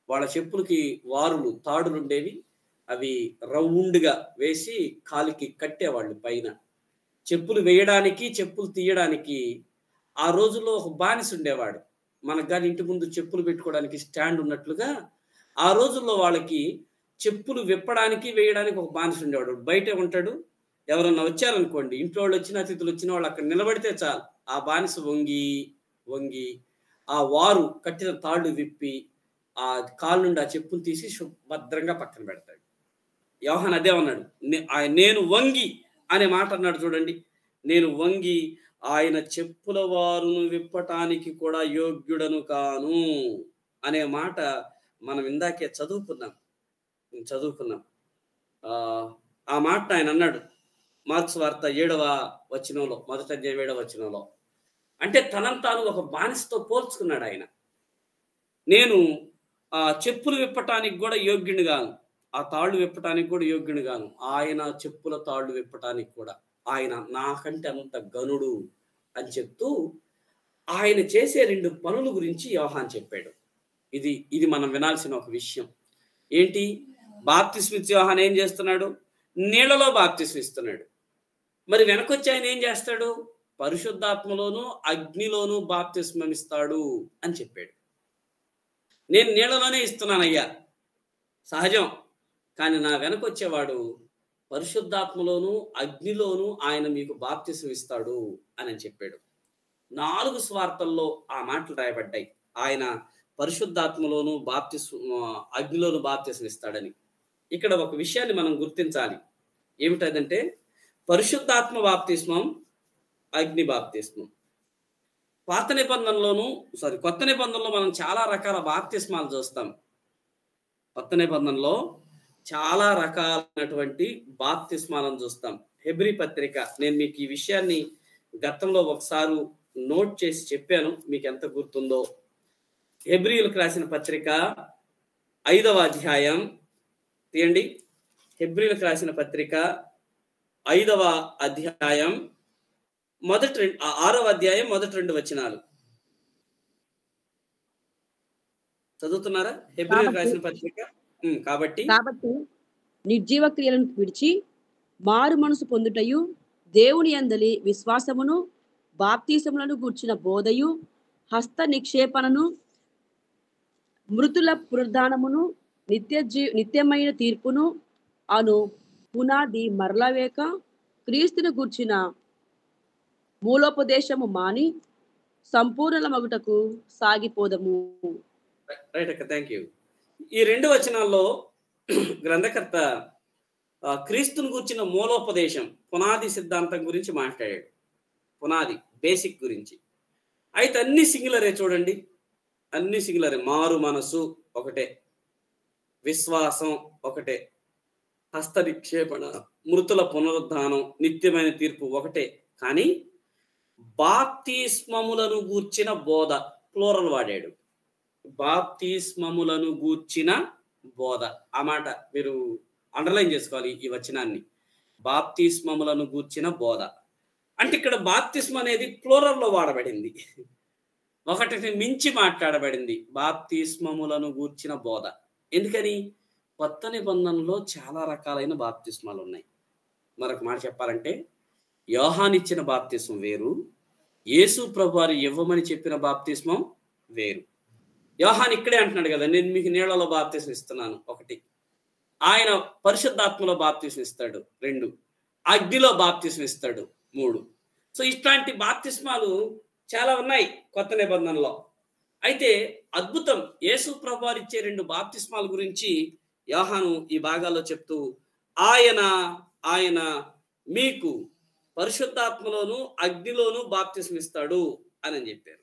వాళ్ళ చెప్పులకి వారులు తాడులు ఉండేవి, అవి రౌండ్గా వేసి కాలికి కట్టేవాళ్ళు పైన. చెప్పులు వేయడానికి చెప్పులు తీయడానికి ఆ రోజుల్లో ఒక బానిస ఉండేవాడు. మనకు కానీ ఇంటి ముందు చెప్పులు పెట్టుకోవడానికి స్టాండ్ ఉన్నట్లుగా ఆ రోజుల్లో వాళ్ళకి చెప్పులు విప్పడానికి వేయడానికి ఒక బానిస ఉండేవాడు. బయటే ఉంటాడు, ఎవరన్నా వచ్చారనుకోండి, ఇంట్లో వాళ్ళు వచ్చిన అతిథులు వచ్చిన వాళ్ళు అక్కడ నిలబడితే చాలు, ఆ బానిస వంగి ఆ వారు కట్టిన తాళ్ళు విప్పి ఆ కాలు నుండి ఆ చెప్పులు తీసి భద్రంగా పక్కన పెడతాడు. యోహాను అదే అన్నాడు, నేను వంగి అనే మాట అన్నాడు చూడండి. నేను వంగి ఆయన చెప్పుల వారును విప్పటానికి కూడా యోగ్యుడను కాను అనే మాట మనం ఇందాకే చదువుకున్నాం. ఆ మాట ఆయన అన్నాడు మార్క్స్ వార్త 7వ వచనంలో, మొదటి అధ్యాయం 7వ వచనంలో. అంటే తనను తాను ఒక బానిసతో పోల్చుకున్నాడు ఆయన. నేను ఆ చెప్పులు విప్పటానికి కూడా యోగ్యుని గాను, ఆ తాళ్ళు విప్పటానికి కూడా యోగ్యుని గాను, ఆయన చెప్పుల తాళ్ళు విప్పటానికి కూడా ఆయన నాకంటే అంత గనుడు అని చెప్తూ ఆయన చేసే 2 పనుల గురించి యోహాను చెప్పాడు. ఇది మనం వినాల్సిన ఒక విషయం. ఏంటి? బాప్తిస్మ ఇచ్చే యోహాను ఏం చేస్తున్నాడు? నీళ్ళలో బాప్తిస్మ ఇస్తున్నాడు. మరి వెనకొచ్చి ఆయన ఏం చేస్తాడు? పరిశుద్ధాత్మలోను అగ్నిలోను బాప్తిస్మం ఇస్తాడు అని చెప్పాడు. నేను నీళ్ళలోనే ఇస్తున్నానయ్యా, సహజం, కానీ నా వెనకొచ్చేవాడు పరిశుద్ధాత్మలోను అగ్నిలోను ఆయన మీకు బాప్తిస్మం ఇస్తాడు అని చెప్పాడు. 4 సువార్తల్లో ఆ మాటలు రాయబడ్డాయి, ఆయన పరిశుద్ధాత్మలోను అగ్నిలోను బాప్తిస్మం ఇస్తాడని. ఇక్కడ ఒక విషయాన్ని మనం గుర్తించాలి. ఏమిటంటే పరిశుద్ధాత్మ బాప్తిస్మం, అగ్ని బాప్తిస్మం. కొత్త నిబంధనలో మనం చాలా రకాల బాప్తిస్మాలు చూస్తాం. కొత్త నిబంధనలో చాలా రకాలైనటువంటి బాప్తిస్మాలను చూస్తాం. హెబ్రీ పత్రిక, నేను మీకు ఈ విషయాన్ని గతంలో ఒకసారి నోట్ చేసి చెప్పాను, మీకు ఎంత గుర్తుందో. హెబ్రీయులకు రాసిన పత్రిక 5వ అధ్యాయం తీయండి. హెబ్రీయులకు రాసిన పత్రిక 5వ అధ్యాయం 6వ అధ్యాయం మొదటి 2 వచనాలు చదువుతున్నారా? హెబ్రీయులకు రాసిన పత్రిక. కాబట్టి నిర్జీవ క్రియలను విడిచి మారు మనసు పొందుటయు, దేవుని యందలి విశ్వాసమును, బాప్తీసములను గూర్చిన బోధయు, హస్త నిక్షేపణను, మృతుల పునరుద్ధానమును, నిత్యమైన తీర్పును అను పునాది మరలవేక క్రీస్తును గూర్చిన మూలోపదేశము మాని సంపూర్ణ మగుటకు సాగిపోదము. రైట్ అక్క, థ్యాంక్ యూ. ఈ 2 వచనాల్లో గ్రంథకర్త క్రీస్తును గూర్చిన మూలోపదేశం, పునాది సిద్ధాంతం గురించి మాట్లాడాడు. పునాది బేసిక్ గురించి. అయితే అన్ని సింగులరే చూడండి, అన్ని సింగులరే. మారు మనసు ఒకటే, విశ్వాసం ఒకటే, హస్త నిక్షేపణ, మృతుల పునరుద్ధానం, నిత్యమైన తీర్పు ఒకటే. కానీ బాప్తిస్మములను గూర్చిన బోధ ప్లూరల్ వాడాడు. బాప్తిస్మములను గూర్చిన బోధ, ఆ మాట మీరు అండర్లైన్ చేసుకోవాలి ఈ వచనాన్ని. బాప్తిస్మములను గూర్చిన బోధ అంటే ఇక్కడ బాప్తిస్మ అనేది ప్లూరల్లో వాడబడింది, ఒకటిని మించి మాట్లాడబడింది. బాప్తిస్మములను గూర్చిన బోధ. ఎందుకని? కొత్త నిబంధనలో చాలా రకాలైన బాప్తిస్మాలు ఉన్నాయి. మరొక మాట చెప్పాలంటే, యోహాను ఇచ్చిన బాప్తిస్మం వేరు, యేసు ప్రభువారు ఇవ్వమని చెప్పిన బాప్తిస్మం వేరు. యోహాను ఇక్కడే అంటున్నాడు కదా, నేను మీకు నీళ్లలో బాప్తిస్మం ఇస్తున్నాను 1, ఆయన పరిశుద్ధాత్మలో బాప్తిస్మం ఇస్తాడు 2, అగ్నిలో బాప్తిస్మం ఇస్తాడు 3. సో ఇట్లాంటి బాప్తిస్మాలు చాలా ఉన్నాయి కొత్త నిబంధనలో. అయితే అద్భుతం, యేసు ప్రభువారు ఇచ్చే 2 బాప్తిస్మాల గురించి యోహాను ఈ భాగాల్లో చెప్తూ, ఆయన మీకు పరిశుద్ధాత్మలోను అగ్నిలోను బాప్తిస్మం ఇస్తాడు అని చెప్పారు.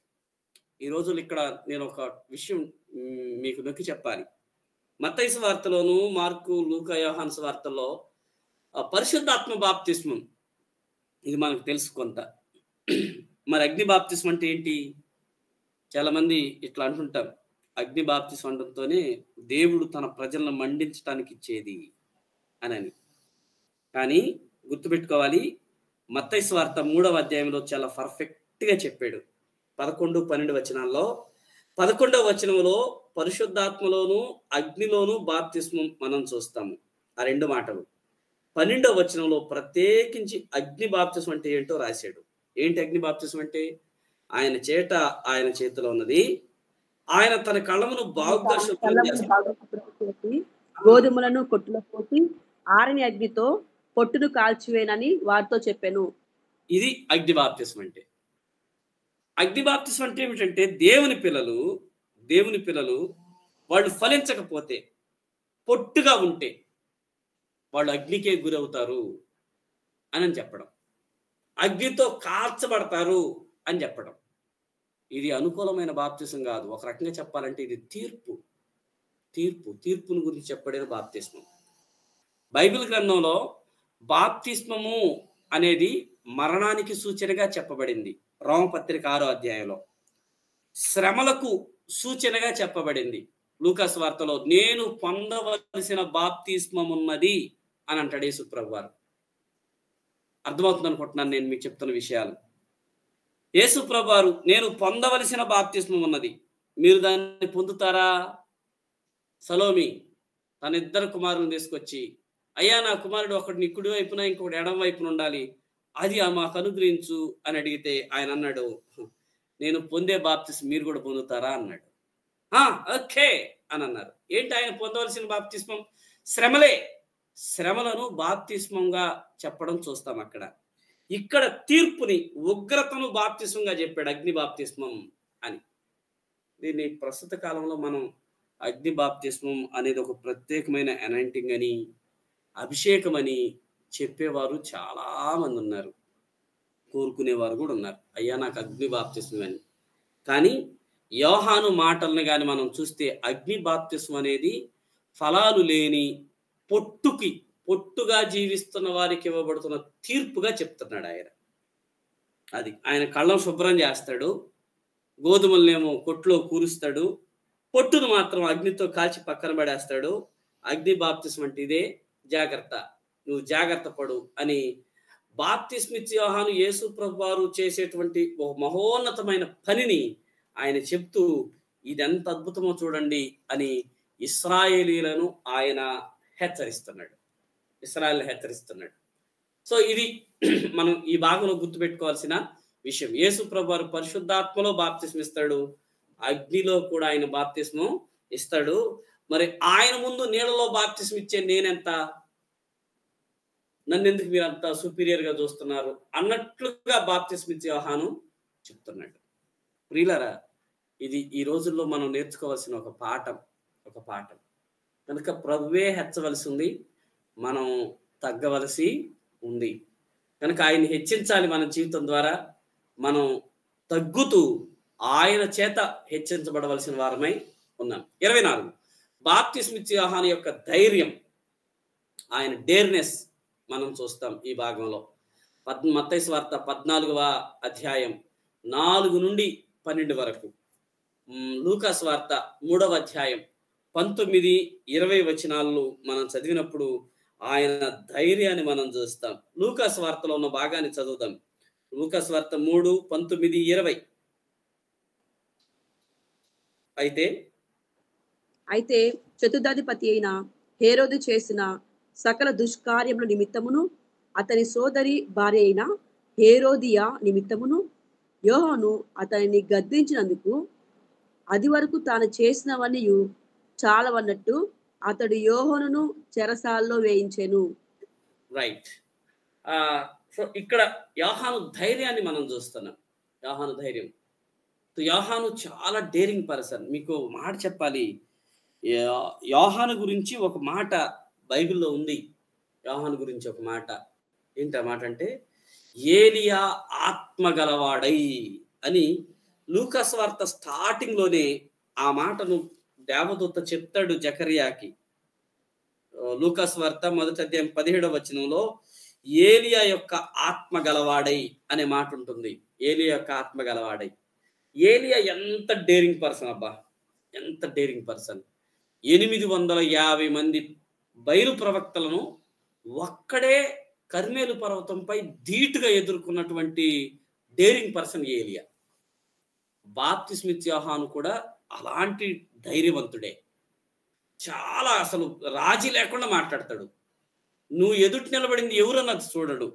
ఈ రోజులు ఇక్కడ నేను ఒక విషయం మీకు నొక్కి చెప్పాలి. మత్తయి సువార్తలోను, మార్కు, లూకా, యోహాను సువార్తల్లో పరిశుద్ధాత్మ బాప్తిస్మం ఇది మనకు తెలుసు కొంత. మరి అగ్ని బాప్తిస్మం అంటే ఏంటి? చాలా మంది ఇట్లా అంటుంటారు, అగ్ని బాప్తిస్మం అనడంతోనే దేవుడు తన ప్రజలను మండించడానికి ఇచ్చేది అని. కానీ గుర్తుపెట్టుకోవాలి, మత్తయి సువార్త 3వ అధ్యాయంలో చాలా పర్ఫెక్ట్గా చెప్పాడు. 11, 12 వచనాల్లో 11వ వచనంలో పరిశుద్ధాత్మలోను అగ్నిలోను బాప్తిస్మం మనం చూస్తాము, ఆ 2 మాటలు. 12వ వచనంలో ప్రత్యేకించి అగ్ని బాప్తిస్మం అంటే ఏంటో రాశాడు. ఏంటి అగ్ని బాప్తిస్మం అంటే? ఆయన చేతిలో ఉన్నది, ఆయన తన కళ్ళమును బాగుగా శుభ్రం చేస్తాడు, గోధుమలను కొట్టులో పోసి ఆరని అగ్నితో పొట్టును కాల్చివేనని వారితో చెప్పాను. ఇది అగ్ని బాప్తిస్మం అంటే. అగ్ని బాప్తిస్మం అంటే ఏమిటంటే, దేవుని పిల్లలు వాళ్ళు ఫలించకపోతే, పొట్టుగా ఉంటే వాళ్ళు అగ్నికే గురవుతారు అని చెప్పడం, అగ్నితో కాల్చబడతారు అని చెప్పడం. ఇది అనుకూలమైన బాప్తిస్మం కాదు. ఒక రకంగా చెప్పాలంటే ఇది తీర్పును గురించి చెప్పబడిన బాప్తిస్మం. బైబిల్ గ్రంథంలో బాప్తిస్మము అనేది మరణానికి సూచనగా చెప్పబడింది. రోమపత్రిక 6వ అధ్యాయంలో శ్రమలకు సూచనగా చెప్పబడింది. లూకా సువార్తలో నేను పొందవలసిన బాప్తిస్మం ఉన్నది అని అంటాడు యేసు ప్రభువారు. అర్థమవుతుంది అనుకుంటున్నాను నేను మీకు చెప్తున్న విషయాలు. యేసు ప్రభువారు నేను పొందవలసిన బాప్తిస్మం ఉన్నది, మీరు దాన్ని పొందుతారా? సలోమి తన 2 కుమారులను తీసుకొచ్చి, అయ్యా నా కుమారుడు ఒకడు నీ కుడి వైపున ఇంకొకటి ఎడమ వైపున ఉండాలి, అది మాకు అనుగ్రహించు అని అడిగితే ఆయన అన్నాడు, నేను పొందే బాప్తిస్మం మీరు కూడా పొందుతారా అన్నాడు. ఓకే అని అన్నారు. ఏంటి ఆయన పొందవలసిన బాప్తిస్మం? శ్రమలను బాప్తిస్మంగా చెప్పడం చూస్తాం అక్కడ. ఇక్కడ తీర్పుని, ఉగ్రతను బాప్తిస్మంగా చెప్పాడు, అగ్ని బాప్తిస్మం అని. దీన్ని ప్రస్తుత కాలంలో మనం అగ్ని బాప్తిస్మం అనేది ఒక ప్రత్యేకమైన అనాయింటింగ్ అని, అభిషేకం అని చెప్పేవారు చాలా మంది ఉన్నారు, కోరుకునేవారు కూడా ఉన్నారు, అయ్యా నాకు అగ్ని బాప్తిస్మం అని. కానీ యోహాను మాటలను కానీ మనం చూస్తే అగ్ని బాప్తిస్మం అనేది ఫలాలు లేని పొట్టుగా జీవిస్తున్న వారికి ఇవ్వబడుతున్న తీర్పుగా చెప్తున్నాడు ఆయన. అది ఆయన కళ్ళం శుభ్రం చేస్తాడు, గోధుమలనేమో కొట్లో కూరుస్తాడు, పొట్టును మాత్రం అగ్నితో కాల్చి పక్కన పడేస్తాడు. అగ్ని బాప్తిస్మం అంటే ఇదే, జాగ్రత్త, నువ్వు జాగ్రత్త పడు అని బాప్తిస్మిచ్చి యోహాను యేసు ప్రభు వారు చేసేటువంటి ఒక మహోన్నతమైన పనిని ఆయన చెప్తూ ఇదెంత అద్భుతమో చూడండి అని ఇశ్రాయేలీలను ఆయన హెచ్చరిస్తున్నాడు. హెచ్చరిస్తున్నాడు. సో ఇది మనం ఈ భాగంలో గుర్తుపెట్టుకోవాల్సిన విషయం. యేసు ప్రభు వారు పరిశుద్ధాత్మలో బాప్తిస్మం ఇస్తాడు, అగ్నిలో కూడా ఆయన బాప్తిస్మం ఇస్తాడు. మరి ఆయన ముందు నీళ్ళలో బాప్తిస్మం ఇచ్చే నేనెంత, నన్ను ఎందుకు మీరు అంత సుపీరియర్ గా చూస్తున్నారు అన్నట్లుగా బాప్తిస్మం ఇచ్చే యోహాను చెప్తున్నాడు. ప్రియులారా, ఇది ఈ రోజుల్లో మనం నేర్చుకోవాల్సిన ఒక పాఠం. కనుక ప్రభువే హెచ్చవలసి ఉంది, మనం తగ్గవలసి ఉంది. కనుక ఆయన హెచ్చించాలి మన జీవితం ద్వారా. మనం తగ్గుతూ ఆయన చేత హెచ్చించబడవలసిన వారమై ఉన్నాం. 24 బాప్తిస్మిచ్చి యోహాను యొక్క ధైర్యం, ఆయన డేర్నెస్ మనం చూస్తాం ఈ భాగంలో. మత్తయి సువార్త 14వ అధ్యాయం 4 నుండి 12 వరకు, లూకా సువార్త 3వ అధ్యాయం 19, 20 వచనాలను మనం చదివినప్పుడు ఆయన ధైర్యాన్ని మనం చూస్తాం. లూకా సువార్తలో ఉన్న భాగాన్ని చదువుదాం. లూకా సువార్త 3, 19, 20. అయితే చతుర్థాధిపతి అయిన హేరోదు చేసిన సకల దుష్కార్యముల నిమిత్తమును అతని సోదరి భార్య అయిన హేరోదియా నిమిత్తమును యోహాను అతనిని గద్దించినందుకు అది వరకు తాను చేసినవన్నీ చాలవన్నట్టు అతడు యోహానును చెరసాల్లో వేయించెను. రైట్. సో ఇక్కడ యోహాను ధైర్యాన్ని మనం చూస్తున్నాం. యోహాను ధైర్యం. యోహాను చాలా డేరింగ్ పర్సన్. మీకు మాట చెప్పాలి, యోహాను గురించి ఒక మాట బైబిల్లో ఉంది. యోహాను గురించి ఒక మాట ఏంటి ఆ మాట అంటే, ఏలియా ఆత్మ గలవాడై అని లూకా సువార్త స్టార్టింగ్ లోనే ఆ మాటను దేవదూత చెప్తాడు జకర్యాకి. లూకా సువార్త 1వ అధ్యాయం 17వ వచనంలో ఏలియా యొక్క ఆత్మ గలవాడై అనే మాట ఉంటుంది. ఏలియా యొక్క ఆత్మ గలవాడై. ఏలియా ఎంత డేరింగ్ పర్సన్ అబ్బా, ఎంత డేరింగ్ పర్సన్. 850 మంది బయలు ప్రవక్తలను ఒక్కడే కర్మేలు పర్వతంపై ధీటుగా ఎదుర్కొన్నటువంటి డేరింగ్ పర్సన్ ఏలియా. బాప్తిస్మిచ్చి యోహాను కూడా అలాంటి ధైర్యవంతుడే. చాలా అసలు రాజీ లేకుండా మాట్లాడతాడు. నువ్వు ఎదుటి నిలబడింది ఎవరన్నది చూడడు.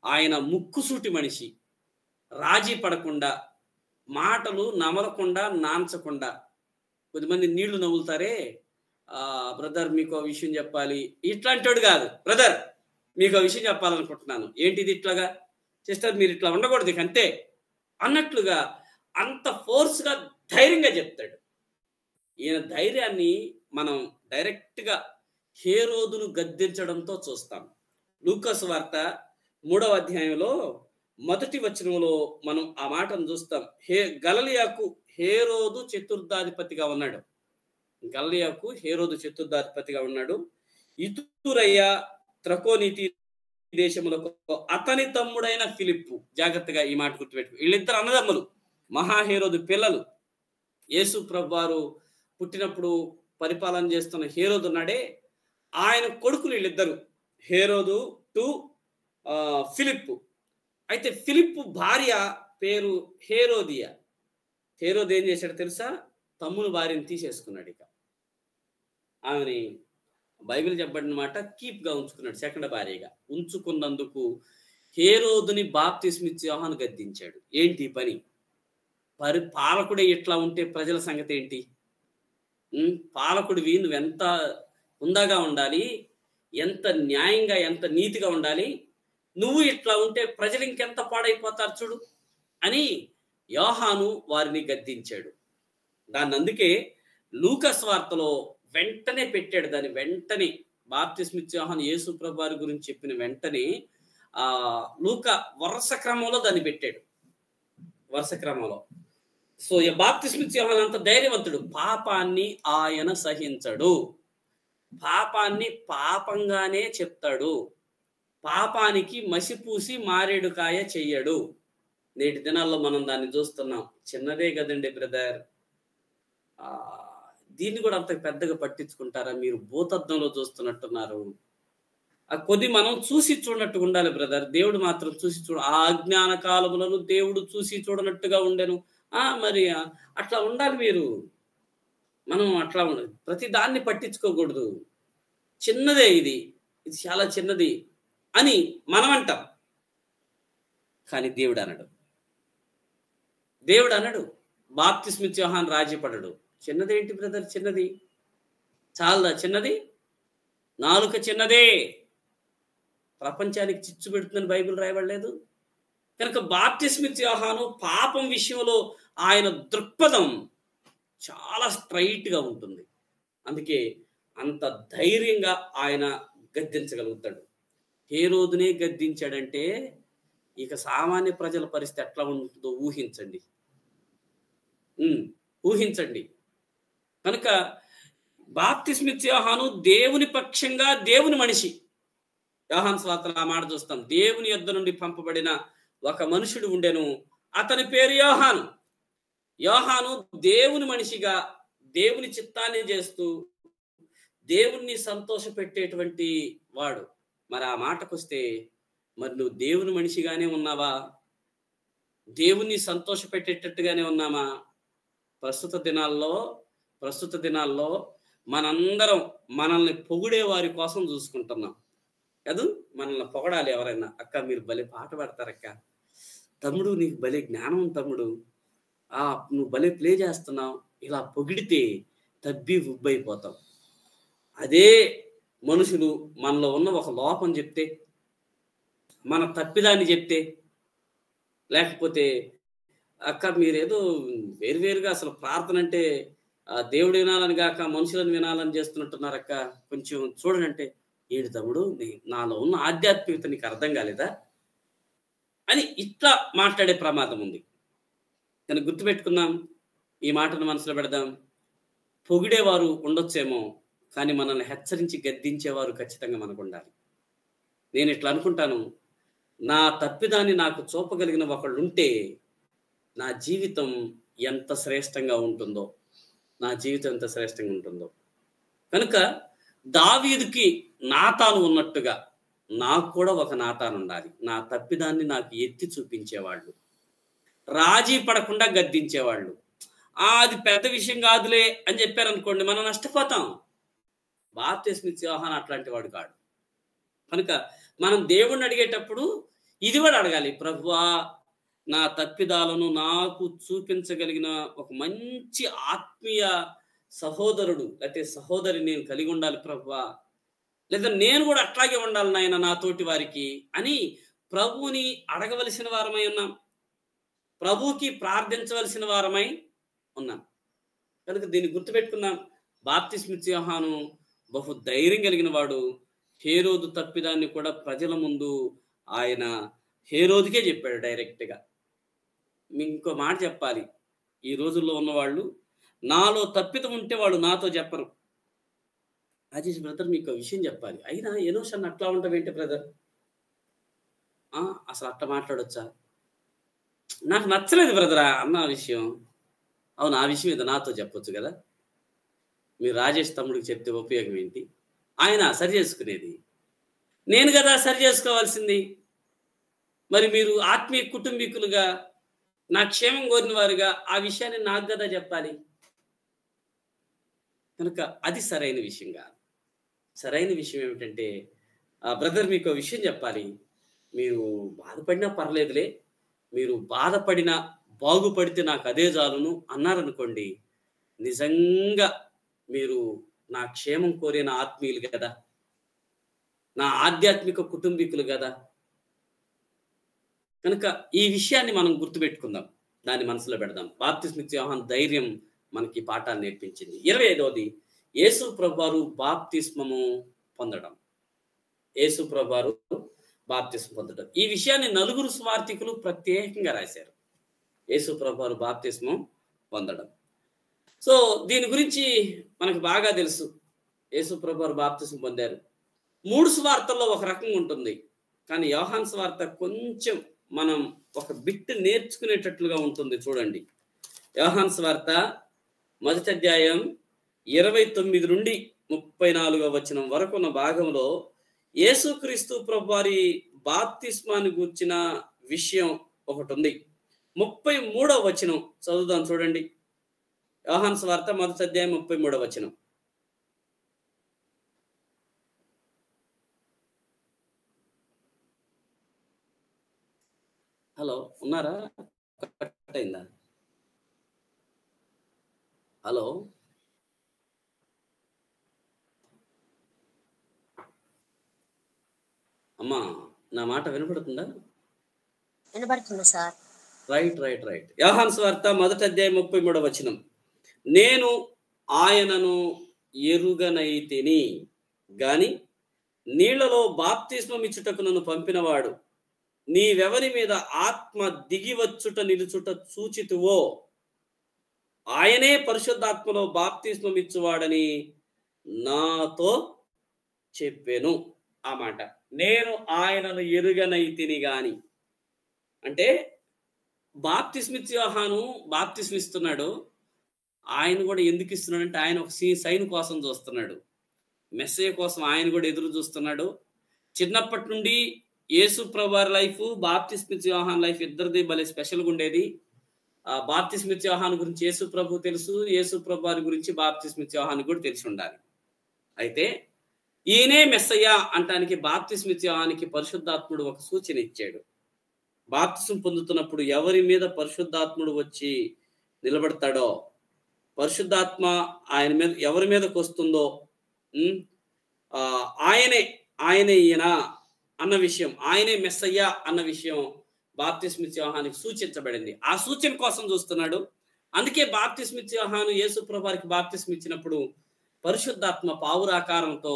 ఆయన ముక్కుసూటి మనిషి, రాజీ పడకుండా, మాటలు నమలకుండా, నాంచకుండా. కొద్దిమంది నీళ్లు నవ్వులుతారే, బ్రదర్ మీకు విషయం చెప్పాలి, ఇట్లాంటోడు కాదు. బ్రదర్ మీకు విషయం చెప్పాలనుకుంటున్నాను, ఏంటిది ఇట్లాగా, సిస్టర్ మీరు ఇట్లా ఉండకూడదు ఇక అంతే అన్నట్లుగా అంత ఫోర్స్గా ధైర్యంగా చెప్తాడు. ఈయన ధైర్యాన్ని మనం డైరెక్ట్గా హేరోదును గద్దించడంతో చూస్తాం. లూకా సువార్త 3వ అధ్యాయంలో 1వ వచనంలో మనం ఆ మాటను చూస్తాం. గలిలయకు హేరోదు చతుర్థాధిపతిగా ఉన్నాడు. గలిలయకు హేరోదు చతుర్థాధిపతిగా ఉన్నాడు. ఇతురయ్య త్రకోనీతి దేశములకు అతని తమ్ముడైన ఫిలిప్పు. జాగ్రత్తగా ఈ మాట గుర్తుపెట్టుకో, వీళ్ళిద్దరు అన్నదమ్ములు, మహాహేరోదు పిల్లలు. యేసు ప్రభు వారు పుట్టినప్పుడు పరిపాలన చేస్తున్న హేరోదు ఉన్నాడే, ఆయన కొడుకులు వీళ్ళిద్దరు, హేరోదు టు ఫిలిప్పు. అయితే ఫిలిప్పు భార్య పేరు హేరోదియా. హేరోదు ఏం చేశాడు తెలుసా? తమ్ముని భార్యను తీసేసుకున్నాడు. ఇక ఆమెని బైబిల్ చెప్పబడిన మాట కీప్గా ఉంచుకున్నాడు, సెకండ్ భార్యగా ఉంచుకున్నందుకు హేరోదుని బాప్తిస్మిచ్చి యోహాను గద్దించాడు. ఏంటి పని? పాలకుడే ఇట్లా ఉంటే ప్రజల సంగతి ఏంటి? పాలకుడివి నువ్వెంత హుందాగా ఉండాలి, ఎంత న్యాయంగా, ఎంత నీతిగా ఉండాలి, నువ్వు ఇట్లా ఉంటే ప్రజలు ఇంకెంత పాడైపోతారు చూడు అని యోహాను వారిని గద్దించాడు. దాన్ని అందుకే లూకా సువార్తలో వెంటనే పెట్టాడు. దాన్ని వెంటనే బాప్తిస్మిచ్చి యోహాను యేసు ప్రభు వారి గురించి చెప్పిన వెంటనే లూకా వరుస క్రమంలో దాన్ని పెట్టాడు, వరుస క్రమంలో. సో బాప్తిస్మిచ్చి యోహాను అంత ధైర్యవంతుడు. పాపాన్ని ఆయన సహించడు, పాపాన్ని పాపంగానే చెప్తాడు, పాపానికి మసిపూసి మారేడుకాయ చెయ్యడు. నేటి దినాల్లో మనం దాన్ని చూస్తున్నాం. చిన్నదే కదండి బ్రదర్, దీన్ని కూడా అంత పెద్దగా పట్టించుకుంటారా? మీరు భూతద్దంలో చూస్తున్నట్టున్నారు. ఆ కొద్ది మనం చూసి చూడనట్టుగా ఉండాలి బ్రదర్. దేవుడు మాత్రం చూసి చూడ, ఆ అజ్ఞాన కాలములను దేవుడు చూసి చూడనట్టుగా ఉండెను. మరి అట్లా ఉండాలి మీరు. మనం అట్లా ఉండదు, ప్రతి దాన్ని పట్టించుకోకూడదు. చిన్నదే ఇది చాలా చిన్నది అని మనం అంటాం, కానీ దేవుడు అనడు. దేవుడు అనడు. బాప్తిస్మిచ్చే యోహాను రాజీపడడు. చిన్నదేంటి బ్రదర్? చిన్నది చాలా చిన్నది, నాలుక చిన్నదే, ప్రపంచానికి చిచ్చు పెడుతుందని బైబిల్ రాయబడలేదు. కనుక బాప్తిస్మిచ్చే యోహాను పాపం విషయంలో ఆయన దృక్పథం చాలా స్ట్రైట్ గా ఉంటుంది. అందుకే అంత ధైర్యంగా ఆయన గద్దించగలుగుతాడు. హేరోదునే గద్దించాడంటే ఇక సామాన్య ప్రజల పరిస్థితి ఎట్లా ఉంటుందో ఊహించండి. ఊహించండి. కనుక బాప్తిస్మిచ్చే యోహాను దేవుని పక్షంగా, దేవుని మనిషి. యోహాను సువార్తలో ఆ మాట చూస్తాం. దేవుని యొద్ద నుండి పంపబడిన ఒక మనుషుడు ఉండెను, అతని పేరు యోహాను. యోహాను దేవుని మనిషిగా దేవుని చిత్తాన్ని చేస్తూ దేవుణ్ణి సంతోష పెట్టేటువంటి వాడు. మరి ఆ మాటకొస్తే, మరి నువ్వు దేవుని మనిషిగానే ఉన్నావా? దేవుణ్ణి సంతోష పెట్టేటట్టుగానే ఉన్నామా? ప్రస్తుత దినాల్లో మనందరం మనల్ని పొగిడే వారి కోసం చూసుకుంటున్నాం కాదు. మనల్ని పొగడాలి ఎవరైనా. అక్క మీరు భలే పాట పాడతారక్క, తమ్ముడు నీకు భలే జ్ఞానం, తమ్ముడు నువ్వు భలే ప్లే చేస్తున్నావు, ఇలా పొగిడితే తబ్బి ఉబ్బైపోతాం. అదే మనుషులు మనలో ఉన్న ఒక లోపం చెప్తే, మన తప్పిదాన్ని చెప్తే, లేకపోతే అక్క మీరేదో వేరువేరుగా అసలు ప్రార్థన అంటే దేవుడు వినాలని కాక మనుషులను వినాలని చేస్తున్నట్టున్నారక్క, కొంచెం చూడండి అంటే, ఏడు తమ్ముడు నాలో ఉన్న ఆధ్యాత్మికత నీకు అర్థం కాలేదా అని ఇట్లా మాట్లాడే ప్రమాదం ఉంది. కానీ గుర్తుపెట్టుకుందాం, ఈ మాటను మనసులో పెడదాం. పొగిడేవారు ఉండొచ్చేమో, కానీ మనల్ని హెచ్చరించి గద్దించేవారు ఖచ్చితంగా మనకు ఉండాలి. నేను ఇట్లా అనుకుంటాను, నా తప్పిదాన్ని నాకు చూపగలిగిన ఒకళ్ళు ఉంటే నా జీవితం ఎంత శ్రేష్టంగా ఉంటుందో, కనుక దావీదుకి నాతాను ఉన్నట్టుగా నాకు కూడా ఒక నాతాను ఉండాలి. నా తప్పిదాన్ని నాకు ఎత్తి చూపించేవాళ్ళు, రాజీ పడకుండా గద్దించేవాళ్ళు. అది పెద్ద విషయం కాదులే అని చెప్పారనుకోండి, మనం నష్టపోతాం. బాప్తిస్మిచ్చే యోహాను అట్లాంటి వాడు కాడు. కనుక మనం దేవుణ్ణి అడిగేటప్పుడు ఇది కూడా అడగాలి, ప్రభువా నా తప్పిదాలను నాకు చూపించగలిగిన ఒక మంచి ఆత్మీయ సహోదరుడు లేకపోతే సహోదరి నేను కలిగి ఉండాలి ప్రభువా, లేదా నేను కూడా అట్లాగే ఉండాలి నాయన నా తోటి వారికి అని ప్రభువుని అడగవలసిన వారమై ఉన్నాం, ప్రభువుకి ప్రార్థించవలసిన వారమై ఉన్నాం. కనుక దీన్ని గుర్తుపెట్టుకుందాం. బాప్తిస్మిచ్చే యోహాను బహు ధైర్యం కలిగిన వాడు. హేరోదు తప్పిదాన్ని కూడా ప్రజల ముందు ఆయన హేరోదుకే చెప్పాడు డైరెక్ట్గా. ఇంకో మాట చెప్పాలి, ఈ రోజుల్లో ఉన్నవాళ్ళు నాలో తప్పిదం ఉంటే వాళ్ళు నాతో చెప్పరు. రాజేష్ బ్రదర్ మీకు విషయం చెప్పాలి, అయినా ఎనోషన్ అట్లా ఉంటావేంటి బ్రదర్, అసలు అట్లా మాట్లాడొచ్చా, నాకు నచ్చలేదు బ్రదరా అన్న విషయం. అవును, ఆ విషయం ఏదో నాతో చెప్పొచ్చు కదా. మీరు రాజేష్ తమ్ముడికి చెప్తే ఉపయోగం ఏంటి? ఆయన సరి చేసుకునేది నేను కదా సరి చేసుకోవాల్సింది. మరి మీరు ఆత్మీయ కుటుంబీకులుగా నా క్షేమం కోరిన వారుగా ఆ విషయాన్ని నాకు కదా చెప్పాలి. కనుక అది సరైన విషయం కాదు. సరైన విషయం ఏమిటంటే, బ్రదర్ మీకు విషయం చెప్పాలి, మీరు బాధపడినా పర్లేదులే, మీరు బాధపడినా బాగుపడితే నాకు అదే చాలును అన్నారనుకోండి, నిజంగా మీరు నా క్షేమం కోరిన ఆత్మీయులు కదా, నా ఆధ్యాత్మిక కుటుంబీకులు కదా. కనుక ఈ విషయాన్ని మనం గుర్తుపెట్టుకుందాం, దాన్ని మనసులో పెడదాం. బాప్తిస్మిచ్చే యోహాను ధైర్యం మనకి పాఠాలు నేర్పించింది. 25వది యేసు ప్రభువారు బాప్తిస్మము పొందడం. యేసు ప్రభువారు బాప్తిస్మం పొందడం, ఈ విషయాన్ని 4 సువార్తికులు ప్రత్యేకంగా రాశారు. యేసు ప్రభువారు బాప్తిస్మం పొందడం. సో దీని గురించి మనకు బాగా తెలుసు. యేసు ప్రభువారు బాప్తిస్మం పొందారు. 3 సువార్తల్లో ఒక రకంగా ఉంటుంది, కానీ యోహాను సువార్త కొంచెం మనం ఒక బిట్ నేర్చుకునేటట్లుగా ఉంటుంది. చూడండి, యోహాను సువార్త 1వ అధ్యాయం 29 నుండి 34వ వచనం వరకు ఉన్న భాగంలో యేసుక్రీస్తు ప్రభువారి బాప్తిస్మాన్ని గూర్చిన విషయం ఒకటి ఉంది. 33వ వచనం చదువుదాం చూడండి. యోహాను సువార్త 1వ అధ్యాయం 33వ వచనం. హలో, ఉన్నారా? కట్ అయిందా? హలో, అమ్మా, నా మాట వినపడుతుందా? వినబడుతుంది సార్. రైట్. యోహాను సువార్త 1వ అధ్యాయం 33వ వచనం. నేను ఆయనను ఎరుగనైతిని గాని నీళ్లలో బాప్తిస్మం ఇచ్చుటకు నన్ను పంపినవాడు నీవెవరి మీద ఆత్మ దిగివచ్చుట నిలుచుట చూచితువో ఆయనే పరిశుద్ధాత్మలో బాప్తిస్మం ఇచ్చువాడని నాతో చెప్పాను. ఆ మాట, నేను ఆయనను ఎరుగనైతిని గాని అంటే బాప్తిస్మిచ్చి యోహాను బాప్తిస్మిస్తున్నాడు. ఆయన కూడా ఎందుకు ఇస్తున్నాడు అంటే ఆయన ఒక సైన్ కోసం చూస్తున్నాడు. మెస్సయ్య కోసం ఆయన కూడా ఎదురు చూస్తున్నాడు. చిన్నప్పటి నుండి యేసు ప్రభువారి లైఫ్, బాప్తిస్మిచ్చి యోహాను లైఫ్ ఇద్దరిది భలే స్పెషల్గా ఉండేది. బాప్తిస్మిచ్చి యోహాను గురించి యేసు ప్రభు తెలుసు, యేసు ప్రభువారి గురించి బాప్తిస్మిచ్చి యోహాను కూడా తెలిసి ఉండాలి. అయితే ఈయనే మెస్సయ్య అంటానికి బాప్తిస్మిచ్చి యోహానికి పరిశుద్ధాత్ముడు ఒక సూచన ఇచ్చాడు. బాప్తిసం పొందుతున్నప్పుడు ఎవరి మీద పరిశుద్ధాత్ముడు వచ్చి నిలబడతాడో, పరిశుద్ధాత్మ ఆయన మీద ఎవరి మీదకి వస్తుందో ఆయనే ఈయన అన్న విషయం, ఆయనే మెస్సయ్య అన్న విషయం బాప్తిస్మిచ్చి యోహానికి సూచించబడింది. ఆ సూచన కోసం చూస్తున్నాడు. అందుకే బాప్తిస్మిచ్చి యోహాను యేసు ప్రభువారికి బాప్తిస్మ ఇచ్చినప్పుడు పరిశుద్ధాత్మ పావురాకారంతో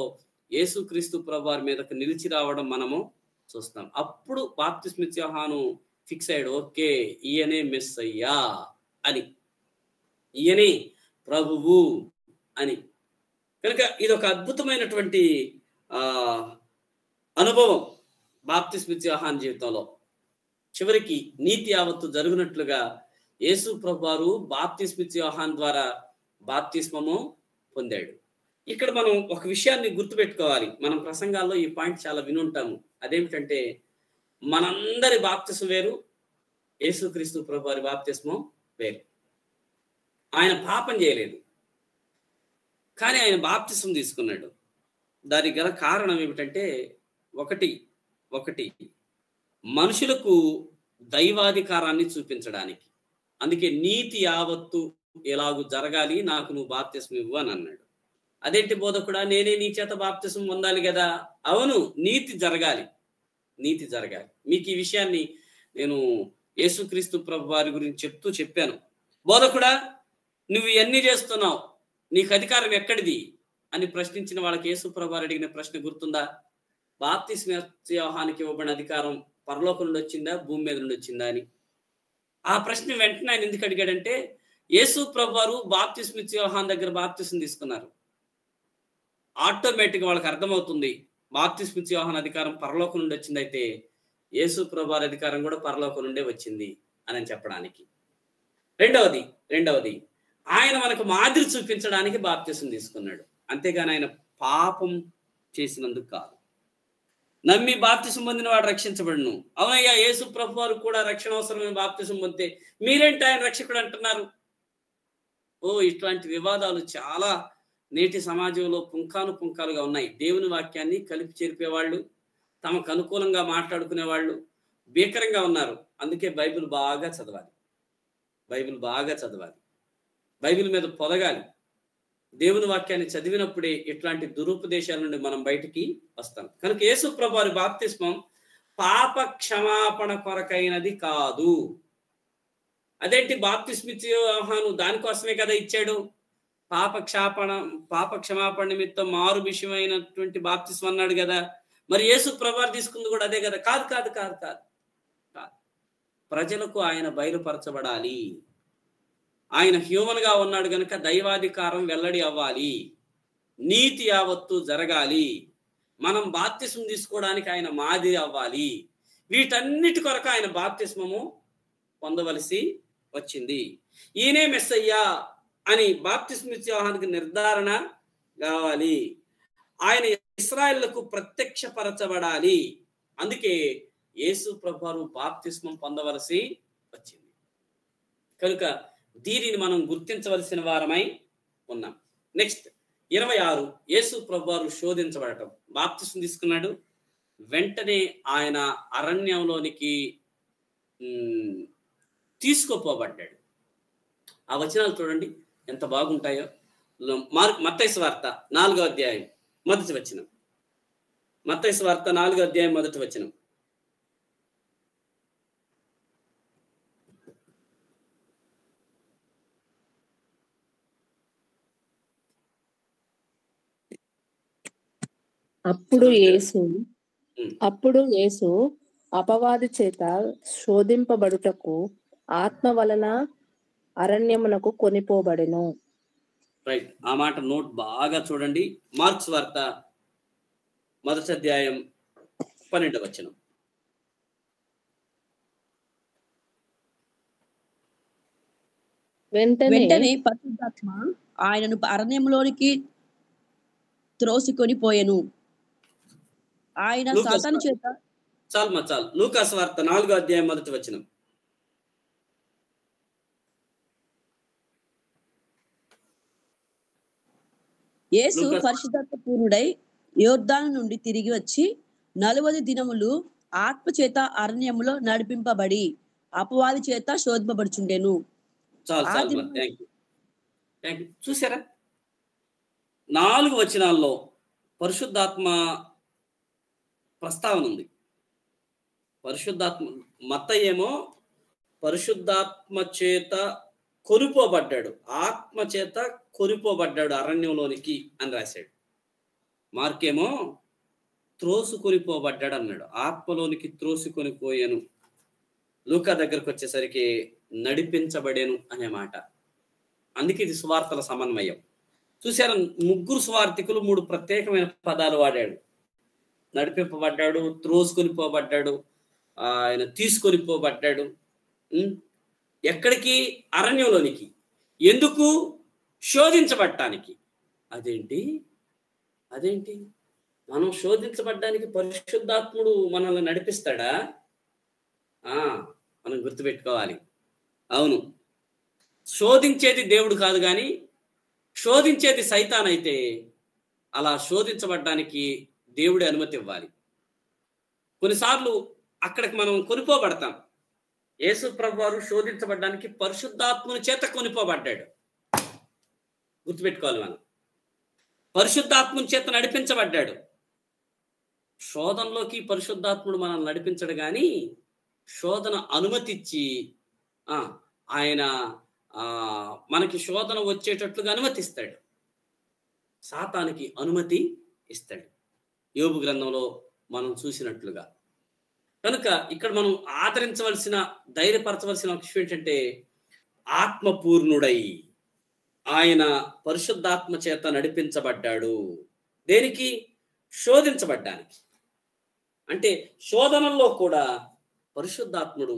యేసుక్రీస్తు ప్రభువారి మీదకు నిలిచి రావడం మనము చూస్తాం. అప్పుడు బాప్తిస్మిచ్చి యోహాను ఫిక్స్ అయ్యాడు, ఓకే ఈయనే మెస్సయ్యా అని, ఈయనే ప్రభువు అని. కనుక ఇది ఒక అద్భుతమైనటువంటి అనుభవం బాప్తిస్మిచ్చి యోహాను జీవితంలో. చివరికి నీతి యావత్తు జరుగునట్లుగా యేసు ప్రభువారు బాప్తిస్మిచ్చి యోహాను ద్వారా బాప్తిస్మము పొందాడు. ఇక్కడ మనం ఒక విషయాన్ని గుర్తుపెట్టుకోవాలి. మనం ప్రసంగాల్లో ఈ పాయింట్ చాలా వినుంటాము. అదేమిటంటే మనందరి బాప్తిస్మం వేరు, యేసుక్రీస్తు ప్రభువారి బాప్తిస్మం వేరు. ఆయన పాపం చేయలేదు, కానీ ఆయన బాప్తిస్మం తీసుకున్నాడు. దానికి గల కారణం ఏమిటంటే ఒకటి మనుషులకు దైవాధికారాన్ని చూపించడానికి. అందుకే నీతి యావత్తు ఎలాగూ జరగాలి, నాకు నువ్వు బాప్తిస్మం ఇవ్వు అని అన్నాడు. అదేంటి బోధకుడా, నేనే నీ చేత బాప్తిస్మం పొందాలి కదా? అవును, నీతి జరగాలి. మీకు ఈ విషయాన్ని నేను యేసుక్రీస్తు ప్రభు వారి గురించి చెప్పాను. బోధకుడా, నువ్వు ఇవన్నీ చేస్తున్నావు, నీకు అధికారం ఎక్కడిది అని ప్రశ్నించిన వాళ్ళకి యేసు ప్రభు వారు అడిగిన ప్రశ్న గుర్తుందా? బాప్తిస్మిచ్చి యోహానికి ఇవ్వబడిన అధికారం పరలోకం నుండి వచ్చిందా, భూమి మీద నుండి వచ్చిందా అని. ఆ ప్రశ్న వెంటనే ఆయన ఎందుకు అడిగాడంటే, యేసు ప్రభు వారు బాప్తిస్మిచ్చి యోహాను దగ్గర బాప్తిస్మం తీసుకున్నారు. ఆటోమేటిక్గా వాళ్ళకి అర్థమవుతుంది బాప్తిస్మిచ్చి యోహాను అధికారం పరలోకం నుండి వచ్చింది, అయితే యేసు ప్రభు వారి అధికారం కూడా పరలోకం నుండే వచ్చింది అని చెప్పడానికి. రెండవది ఆయన మనకు మాదిరి చూపించడానికి బాప్తిస్మం తీసుకున్నాడు. అంతేగాని ఆయన పాపం చేసినందుకు కాదు. నమ్మి బాప్తిస్మం పొందిన వాడు రక్షించబడును. అవునయ్యా, యేసు ప్రభు వారు కూడా రక్షణ అవసరమైన బాప్తిస్మం పొందితే మీరేంటి ఆయన రక్షకుడు అంటున్నారు? ఇట్లాంటి వివాదాలు చాలా నేటి సమాజంలో పుంఖానుగా ఉన్నాయి. దేవుని వాక్యాన్ని కలిపి చేర్పేవాళ్ళు, తమకు అనుకూలంగా మాట్లాడుకునే వాళ్ళు భీకరంగా ఉన్నారు. అందుకే బైబిల్ బాగా చదవాలి, బైబిల్ మీద పొదగాలి. దేవుని వాక్యాన్ని చదివినప్పుడే ఇట్లాంటి దురుపదేశాల నుండి మనం బయటికి వస్తాం. కనుక యేసు ప్రభు వారి బాప్తిస్మం పాప క్షమాపణ కొరకైనది కాదు. అదేంటి, బాప్తిస్మిచ్చి యోహాను దానికోసమే కదా ఇచ్చాడు. పాప క్షమాపణ నిమిత్తం మారు విషయమైనటువంటి బాప్తిస్మం అన్నాడు కదా. మరి యేసు ప్రభు వారు తీసుకుంది కూడా అదే కదా? కాదు. ప్రజలకు ఆయన బయలుపరచబడాలి. ఆయన హ్యూమన్ గా ఉన్నాడు కనుక దైవాధికారం వెల్లడి అవ్వాలి, నీతి యావత్తు జరగాలి, మనం బాప్తిస్మం తీసుకోవడానికి ఆయన మాదిరి అవ్వాలి. వీటన్నిటి కొరకు ఆయన బాప్తిస్మము పొందవలసి వచ్చింది. ఈయనే మెస్సయ్యా అని బాప్తిస్మ ఇచ్చే యోహానుకి నిర్ధారణ కావాలి. ఆయన ఇశ్రాయేలుకు ప్రత్యక్షపరచబడాలి. అందుకే యేసు ప్రభువు బాప్తిస్మం పొందవలసి వచ్చింది. కనుక దీనిని మనం గుర్తించవలసిన వారమై ఉన్నాం. నెక్స్ట్ 26 యేసు ప్రభువు శోధించబడటం. బాప్తిస్మం తీసుకున్నాడు, వెంటనే ఆయన అరణ్యంలోనికి తీసుకుపోబడ్డాడు. ఆ వచనాలు చూడండి ఎంత బాగుంటాయో. మత్తయి సువార్త 4వ అధ్యాయం మొదటి వచనం. మత్తయి సువార్త 4వ అధ్యాయం మొదటి వచనం. అప్పుడు యేసు అపవాది చేత శోధింపబడుటకు ఆత్మ వలన అరణ్యమునకు కొనిపోబడెను. రైట్, ఆ మాట నోట్ బాగా చూడండి. మార్క్స్ వార్త 1వ అధ్యాయం 12వ వచనం. వెంటనే పరిశుద్ధాత్మ ఆయనను అరణ్యంలోనికి త్రోసికొని పోయెను. ఆయన సాతాను చేత చాలు లూకాసు వార్త 4వ అధ్యాయం 1వ వచనం. యేసు పరిశుద్ధాత్మ పూర్ణుడై యోర్దాను నుండి తిరిగి వచ్చి 40 దినములు ఆత్మ చేత అరణ్యములో నడిపింపబడి అపవాది చేత శోధింపబడుచుండెను. చూసారా, 4 వచనాల్లో పరిశుద్ధాత్మ ప్రస్తావన ఉంది. పరిశుద్ధాత్మ మత్తయి ఏమో పరిశుద్ధాత్మ చేత కొనిపోబడ్డాడు, ఆత్మ చేత కొనిపోబడ్డాడు అరణ్యంలోనికి అని రాశాడు. మార్కేమో త్రోసుకొనిపోబడ్డాడు అన్నాడు, ఆత్మలోనికి త్రోసుకొనిపోయాను. లూకా దగ్గరకు వచ్చేసరికి నడిపించబడేను అనే మాట. అందుకే ఇది సువార్తల సమన్వయం. చూసారా, 3 సువార్తికులు 3 ప్రత్యేకమైన పదాలు వాడాడు. నడిపింపబడ్డాడు, త్రోసుకొని పోబడ్డాడు, ఆయన తీసుకొని పోబడ్డాడు. ఎక్కడికి? అరణ్యంలోనికి. ఎందుకు? శోధించబడటానికి. అదేంటి మనం శోధించబడ్డానికి పరిశుద్ధాత్ముడు మనల్ని నడిపిస్తాడా? మనం గుర్తుపెట్టుకోవాలి. అవును, శోధించేది దేవుడు కాదు, కానీ శోధించేది సైతాన్ అయితే అలా శోధించబడ్డానికి దేవుడి అనుమతి ఇవ్వాలి. కొన్నిసార్లు అక్కడికి మనం కొనిపోబడతాం. యేసు ప్రభువారు శోధించబడ్డానికి పరిశుద్ధాత్మని చేత కొనిపోబడ్డాడు. గుర్తుపెట్టుకోవాలి, మనం పరిశుద్ధాత్మని చేత నడిపించబడ్డాడు. శోధనలోకి పరిశుద్ధాత్ముడు మనల్ని నడిపించడు, కానీ శోధన అనుమతిచ్చి ఆయన మనకి శోధన వచ్చేటట్లుగా అనుమతిస్తాడు, సాతానికి అనుమతి ఇస్తాడు. యోబు గ్రంథంలో మనం చూసినట్లుగా. కనుక ఇక్కడ మనం ఆదరించవలసిన, ధైర్యపరచవలసిన విషయం ఏంటంటే, ఆత్మపూర్ణుడై ఆయన పరిశుద్ధాత్మ చేత నడిపించబడ్డాడు. దేనికి? శోధించబడ్డానికి. అంటే శోధనల్లో కూడా పరిశుద్ధాత్ముడు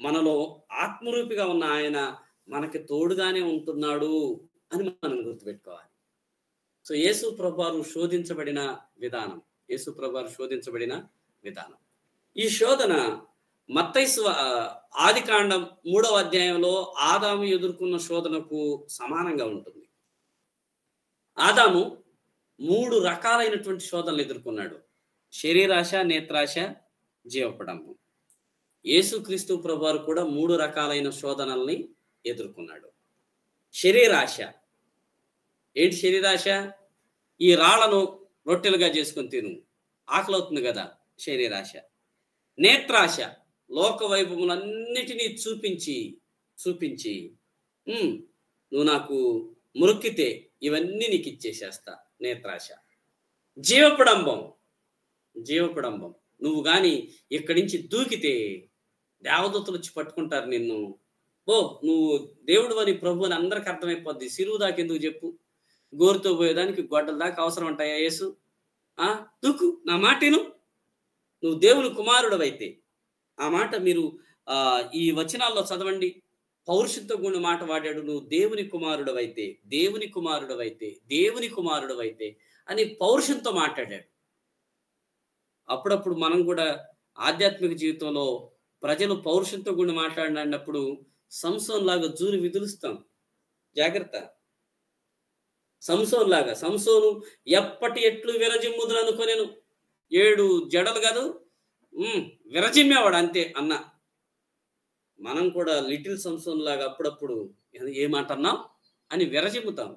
మనలో ఆత్మరూపిగా ఉన్న ఆయన మనకి తోడుగానే ఉంటున్నాడు అని మనం గుర్తుపెట్టుకోవాలి. సో యేసు ప్రభువారు శోధించబడిన విధానం, ఈ శోధన మత్తయి ఆదికాండం 3వ అధ్యాయంలో ఆదాము ఎదుర్కొన్న శోధనకు సమానంగా ఉంటుంది. ఆదాము 3 రకాలైనటువంటి శోధనలు ఎదుర్కొన్నాడు: శరీరాశ, నేత్రాశ, జీవపడంబం. యేసుక్రీస్తు ప్రభువారు కూడా 3 రకాలైన శోధనల్ని ఎదుర్కొన్నాడు. శరీరాశ ఏంటి? శరీరాశ, ఈ రాళ్లను రొట్టెలుగా చేసుకొని తిను, ఆకలవుతుంది కదా, శరీరాశ. నేత్రాశ, లోక వైభవములన్నిటినీ చూపించి నువ్వు నాకు మొక్కితే ఇవన్నీ నీకు ఇచ్చేసేస్తా, నేత్రాశ. జీవపడంబం, నువ్వు కానీ ఇక్కడి నుంచి దూకితే దేవదూతలు వచ్చి పట్టుకుంటారు నిన్ను. నువ్వు దేవుడు అని, ప్రభు అని అందరికి అర్థమైపోద్ది. సిరువు దాకా ఎందుకు చెప్పు, గోరుతో పోయేదానికి గొడ్డల దాకా అవసరం ఉంటాయా యేసు? దూకు, నా మాటను, నువ్వు దేవుని కుమారుడు అయితే. ఆ మాట మీరు ఈ వచనాల్లో చదవండి. పౌరుషంతో కూడిన మాట వాడాడు, నువ్వు దేవుని కుమారుడవైతే, దేవుని కుమారుడవైతే, దేవుని కుమారుడవైతే అని పౌరుషంతో మాట్లాడాడు. అప్పుడప్పుడు మనం కూడా ఆధ్యాత్మిక జీవితంలో ప్రజలు పౌరుషంతో కూడిన మాట్లాడినప్పుడు సంసోన్ లాగా జూరి విదులుస్తాం. జాగ్రత్త. సంసోన్ లాగా, సంసోను ఎప్పటి ఎట్లు విరజిమ్ముదులు అనుకోనేను, 7 జడలు కాదు విరజిమ్మేవాడు అంతే అన్న. మనం కూడా లిటిల్ సంసోన్ లాగా అప్పుడప్పుడు ఏమంటున్నావు అని విరజిమ్ముతాం.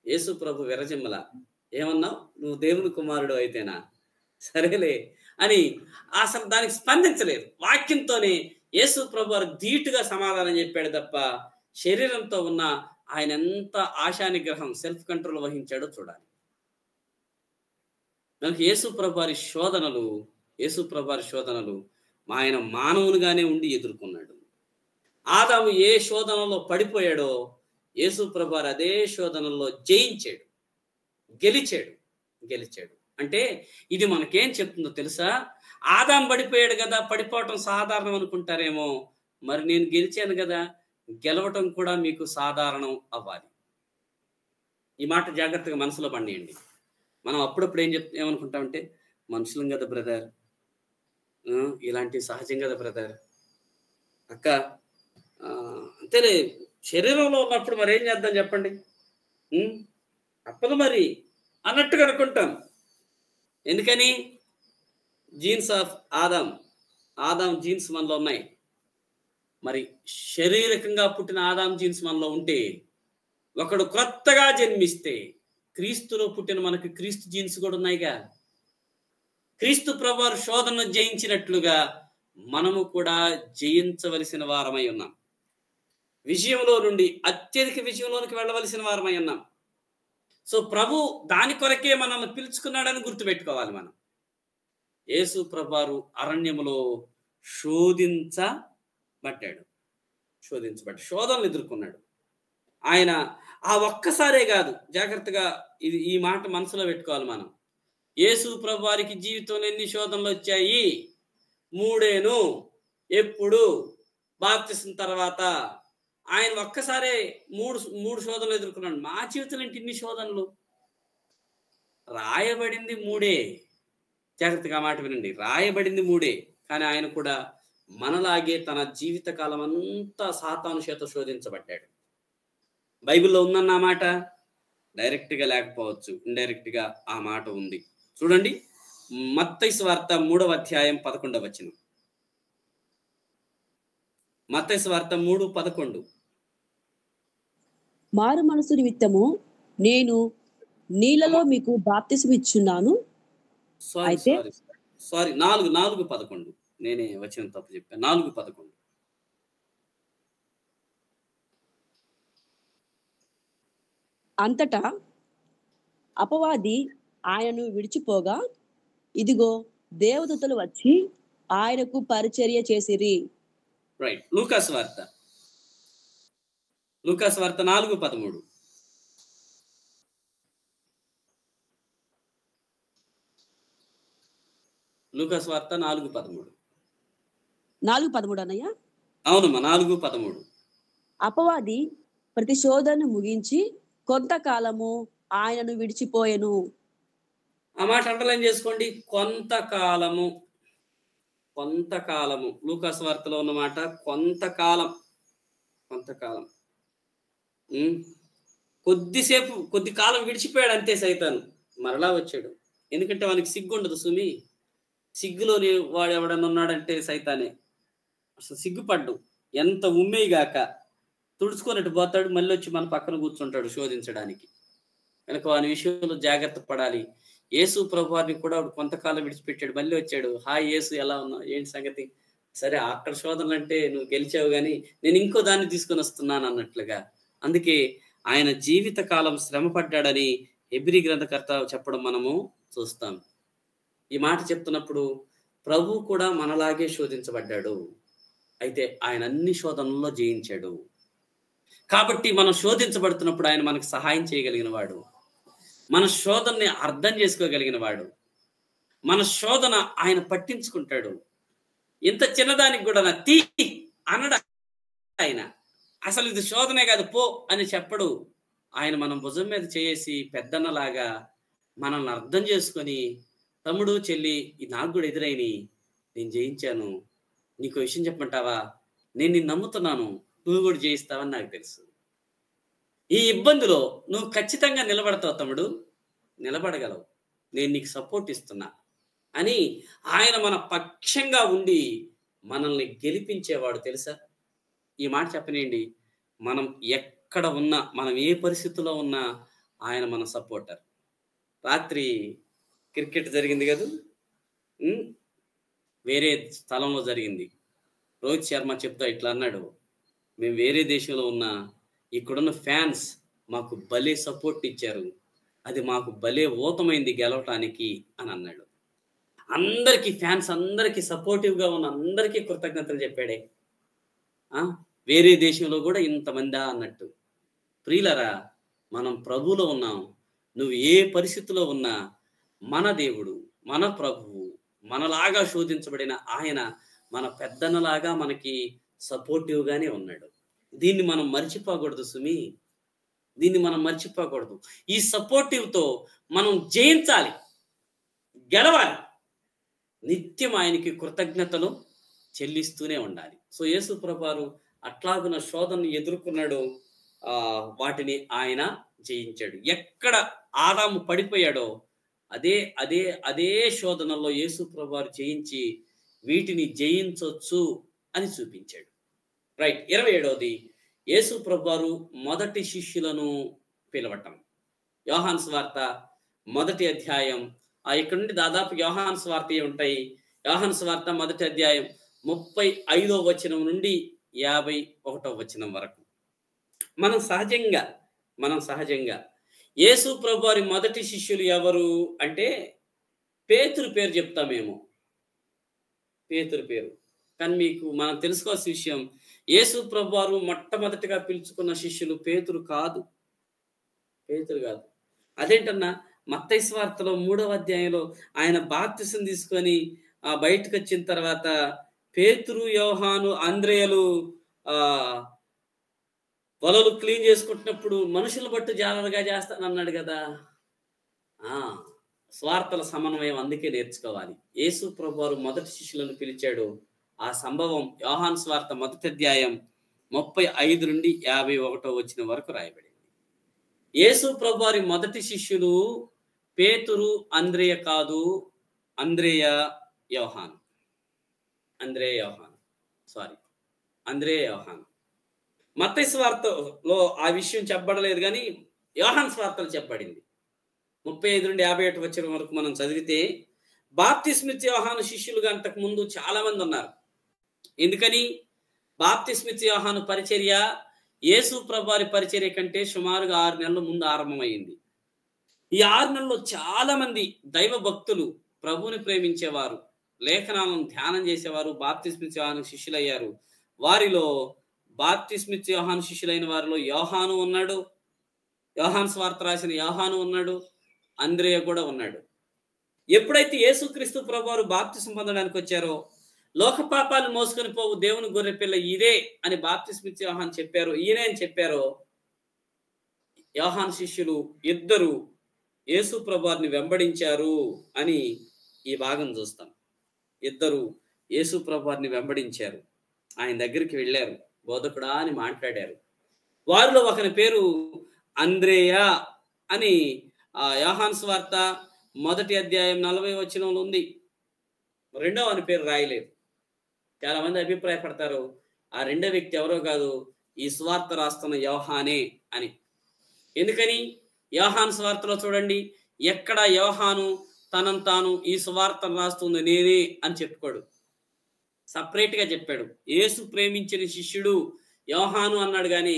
యేసు ప్రభు విరజిమ్మలా, ఏమన్నావు, నువ్వు దేవుని కుమారుడు అయితేనా, సరేలే అని అసలు దానికి స్పందించలేదు. వాక్యంతోనే యేసు ప్రభు వారు ధీటుగా సమాధానం చెప్పాడు తప్ప శరీరంతో ఉన్న ఆయన ఎంత ఆశానిగ్రహం, సెల్ఫ్ కంట్రోల్ వహించాడో చూడాలి. మనకి యేసు ప్రభు వారి శోధనలు ఆయన మానవునిగానే ఉండి ఎదుర్కొన్నాడు. ఆదాము ఏ శోధనలో పడిపోయాడో యేసు ప్రభు వారు అదే శోధనలో జయించాడు, గెలిచాడు. అంటే ఇది మనకేం చెప్తుందో తెలుసా? ఆదాం పడిపోయాడు కదా, పడిపోవటం సాధారణం అనుకుంటారేమో, మరి నేను గెలిచాను కదా, గెలవటం కూడా మీకు సాధారణం అవ్వాలి. ఈ మాట జాగ్రత్తగా మనసులో పండియండి. మనం అప్పుడప్పుడు ఏమనుకుంటామంటే, మనుషులం కదా బ్రదర్, ఇలాంటి సహజం కదా బ్రదర్, అక్క అంతేలే, శరీరంలో ఉన్నప్పుడు మరి ఏం చేద్దాం చెప్పండి, తప్పదు మరి అన్నట్టుగా అనుకుంటాం. ఎందుకని? జీన్స్ ఆఫ్ ఆదాం జీన్స్ మనలో ఉన్నాయి. మరి శారీరకంగా పుట్టిన ఆదాం జీన్స్ మనలో ఉంటే, ఒకడు క్రొత్తగా జన్మిస్తే క్రీస్తులో పుట్టిన మనకి క్రీస్తు జీన్స్ కూడా ఉన్నాయిగా. క్రీస్తు ప్రభువారు శోధనను జయించినట్లుగా మనము కూడా జయించవలసిన వారమై ఉన్నాం. విజయంలో నుండి అత్యధిక విజయంలోనికి వెళ్ళవలసిన వారమై ఉన్నాం. సో ప్రభు దాని కొరకే మనల్ని పిలుచుకున్నాడని గుర్తుపెట్టుకోవాలి. మనం యేసు ప్రభువారు అరణ్యములో శోధించబడ్డాడు, శోధనలు ఎదుర్కొన్నాడు. ఆయన ఆ ఒక్కసారే కాదు, జాగ్రత్తగా ఈ మాట మనసులో పెట్టుకోవాలి మనం. యేసు ప్రభువారికి జీవితంలో ఎన్ని శోధనలు వచ్చాయి? 3 ఎప్పుడు? బాప్తిసం తర్వాత. ఆయన ఒక్కసారే మూడు శోధనలు ఎదుర్కొన్నాడు. మా జీవితంలో ఏంటి ఇన్ని శోధనలు? రాయబడింది 3. జాగ్రత్తగా మాట వినండి, రాయబడింది 3. కానీ ఆయన కూడా మనలాగే తన జీవిత కాలం అంతా సాతాను చేత శోధించబడ్డాడు. బైబిల్లో ఉందన్న మాట డైరెక్ట్గా లేకపోవచ్చు, ఇండైరెక్ట్ గా ఆ మాట ఉంది. చూడండి, మత్తయి సువార్త 3వ అధ్యాయం 11వ వచనం. మత్తయి సువార్త 3:11. మారు మనసు నిమిత్తము నేను నీళ్ళలో మీకు బాప్తిసం ఇచ్చున్నాను. సారీ 4:11. నేనే వచనం తప్పు చెప్పాను. 4:11. అంతటా అపవాది ఆయనను విడిచిపోగా, ఇదిగో దేవదూతలు వచ్చి ఆయనకు పరిచర్య చేసిరి. రైట్. లూకాసు వార్త 4:13. లూకాసు వార్త 4:13. 4:13 అన్నయ్య. అవునమ్మా, 4:13. అపవాది ప్రతిశోధనను ముగించి కొంతకాలము ఆయనను విడిచిపోయెను. ఆ మాట అండర్లైన్ చేసుకోండి. కొంతకాలము. లూకాసు వార్తలో ఉన్న మాట కొంతకాలం. కొద్ది కాలం విడిచిపోయాడు అంతే సైతాను. మరలా వచ్చాడు. ఎందుకంటే వానికి సిగ్గు ఉండదు సుమి. సిగ్గులోని వాడు ఎవడన్నా ఉన్నాడంటే సైతానే. అసలు సిగ్గుపడ్డు, ఎంత ఉమ్మేయిగాక తుడుచుకున్నట్టు పోతాడు, మళ్ళీ వచ్చి మన పక్కన కూర్చుంటాడు శోధించడానికి. కనుక వాని విషయంలో జాగ్రత్త పడాలి. యేసు ప్రభువారిని కూడా కొంతకాలం విడిచిపెట్టాడు, మళ్ళీ వచ్చాడు. హాయ్ యేసు, ఎలా ఉన్నావు, ఏంటి సంగతి? సరే, అక్కడ శోధనలు అంటే నువ్వు గెలిచావు, కానీ నేను ఇంకో దాన్ని తీసుకొని వస్తున్నాను అన్నట్లుగా. అందుకే ఆయన జీవిత కాలం శ్రమ పడ్డాడని హెబ్రీ గ్రంథకర్త చెప్పడం మనము చూస్తాం. ఈ మాట చెప్తున్నప్పుడు ప్రభు కూడా మనలాగే శోధించబడ్డాడు. అయితే ఆయన అన్ని శోధనల్లో జయించాడు. కాబట్టి మనం శోధించబడుతున్నప్పుడు ఆయన మనకు సహాయం చేయగలిగిన వాడు, మన శోధనని అర్థం చేసుకోగలిగిన వాడు, మన శోధన ఆయన పట్టించుకుంటాడు. ఇంత చిన్నదానికి కూడా తీ అనడా ఆయన. అసలు ఇది శోధనే కాదు పో అని చెప్పడు. ఆయన మనం భుజం మీద చేసి పెద్దన్నలాగా మనల్ని అర్థం చేసుకొని, తమ్ముడు చెల్లి ఇది నాకు కూడా ఎదురైని, నేను జయించాను, నీకు విషయం చెప్పమంటావా, నేను నిన్ను నమ్ముతున్నాను, నువ్వు కూడా జయిస్తావని నాకు తెలుసు. ఈ ఇబ్బందిలో నువ్వు ఖచ్చితంగా నిలబడతావు తమ్ముడు, నిలబడగలవు, నేను నీకు సపోర్ట్ ఇస్తున్నా అని ఆయన మన పక్షంగా ఉండి మనల్ని గెలిపించేవాడు తెలుసా. ఈ మాట చెప్పనండి, మనం ఎక్కడ ఉన్నా, మనం ఏ పరిస్థితిలో ఉన్నా ఆయన మన సపోర్టర్. రాత్రి క్రికెట్ జరిగింది కదా, వేరే స్థలంలో జరిగింది. రోహిత్ శర్మ చెప్తా ఇట్లా అన్నాడు, మేము వేరే దేశంలో ఉన్నా ఇక్కడున్న ఫ్యాన్స్ మాకు భలే సపోర్ట్ ఇచ్చారు, అది మాకు భలే ఊతమైంది గెలవటానికి అని అన్నాడు. అందరికీ ఫ్యాన్స్ అందరికీ సపోర్టివ్గా ఉన్న అందరికీ కృతజ్ఞతలు చెప్పాడే. వేరే దేశంలో కూడా ఇంతమందా అన్నట్టు. ప్రియులరా, మనం ప్రభువులో ఉన్నాం. నువ్వు ఏ పరిస్థితిలో ఉన్నా మన దేవుడు, మన ప్రభువు, మనలాగా శోధించబడిన ఆయన మన పెద్దన్నలాగా మనకి సపోర్టివ్గానే ఉన్నాడు. దీన్ని మనం మర్చిపోకూడదు సుమి, దీన్ని మనం మర్చిపోకూడదు. ఈ సపోర్టివ్తో మనం జయించాలి, గెలవాలి, నిత్యం ఆయనకి కృతజ్ఞతలు చెల్లిస్తూనే ఉండాలి. సో యేసు ప్రభువారు అట్లాగున శోధనను ఎదుర్కొన్నాడు, వాటిని ఆయన జయించాడు. ఎక్కడ ఆదాము పడిపోయాడో అదే అదే అదే శోధనలో యేసు ప్రభువారు జయించి వీటిని జయించవచ్చు అని చూపించాడు. రైట్. 27వది యేసు ప్రభువారు మొదటి శిష్యులను పిలవటం. యోహాను సువార్త 1వ అధ్యాయం, ఇక్కడ నుండి దాదాపు యోహాను సువార్త ఉంటాయి. యోహాను సువార్త 1వ అధ్యాయం 35వ వచనం నుండి 51వ వచనం వరకు మనం సహజంగా యేసు ప్రభువారి మొదటి శిష్యులు ఎవరు అంటే పేతురు పేరు చెప్తామేమో, పేతురు పేరు. కానీ మీకు మనం తెలుసుకోవాల్సిన విషయం, యేసు ప్రభువారు మొట్టమొదటిగా పిలుచుకున్న శిష్యులు పేతురు కాదు. అదేంటన్నా, మత్తయి సువార్తలో 3వ అధ్యాయంలో ఆయన బాప్తిసం తీసుకొని బయటకు వచ్చిన తర్వాత పేతురు, యోహాను, అంద్రేయలు వలలు క్లీన్ చేసుకుంటున్నప్పుడు మనుషులు బట్టు జాగ్రత్తగా చేస్తానన్నాడు కదా. స్వార్థల సమన్వయం అందుకే నేర్చుకోవాలి. యేసు ప్రభువారు మొదటి శిష్యులను పిలిచాడు. ఆ సంభవం యోహాను సువార్త 1వ అధ్యాయం 35 నుండి 51వ వచనం వరకు రాయబడింది. యేసు ప్రభువారి మొదటి శిష్యులు పేతురు, అంద్రేయ కాదు, అంద్రేయ యోహాను. మత్తయి సువార్తలో ఆ విషయం చెప్పబడలేదు, కానీ యోహాను సువార్తలో చెప్పబడింది. 35 నుండి 51 వచనం వరకు మనం చదివితే, బాప్తిస్మిచ్చే యోహాను శిష్యులుగా అంతకు ముందు చాలా మంది ఉన్నారు. ఎందుకని? బాప్తిస్మిచ్చే యోహాను పరిచర్య యేసు ప్రభువారి పరిచర్య కంటే సుమారుగా 6 నెలల ముందు ఆరంభమైంది. ఈ 6 నెలల్లో చాలా మంది దైవ భక్తులు, ప్రభువుని ప్రేమించేవారు, లేఖనాలను ధ్యానం చేసేవారు బాప్తిస్మిచ్చే యోహాను శిష్యులయ్యారు. వారిలో బాప్తిస్మిచ్చే యోహాను శిష్యులైన వారిలో యోహాను ఉన్నాడు, యోహాను సువార్త రాసిన యోహాను ఉన్నాడు, అంద్రేయ కూడా ఉన్నాడు. ఎప్పుడైతే యేసుక్రీస్తు ప్రభువారు బాప్తిసం పొందడానికి వచ్చారో, లోక పాపాలు మోసుకొని పోవు దేవుని గొర్రెపిల్ల ఇదే అని బాప్తిస్మిచ్చే యోహాను చెప్పారు, ఈయనే అని చెప్పారో, యోహాను శిష్యులు ఇద్దరు యేసు ప్రభువారిని వెంబడించారు అని ఈ భాగం చూస్తాం. ఇద్దరు యేసు ప్రభువారిని వెంబడించారు, ఆయన దగ్గరికి వెళ్ళారు, బోధకుడా అని మాట్లాడారు. వారిలో ఒకని పేరు అంద్రేయ అని యోహాను సువార్త 1వ అధ్యాయం 40వ వచనంలో ఉంది. రెండవ అని పేరు రాయలేదు. చాలా మంది అభిప్రాయపడతారు ఆ రెండో వ్యక్తి ఎవరో కాదు, ఈ సువార్త రాస్తున్న యోహానే అని. ఎందుకని? యోహాను సువార్తలో చూడండి, ఎక్కడ యోహాను తనను తాను ఈ సువార్తను రాస్తుంది నేనే అని చెప్పుకోడు, సపరేట్గా చెప్పాడు. యేసు ప్రేమించిన శిష్యుడు యోహాను అన్నాడు, కానీ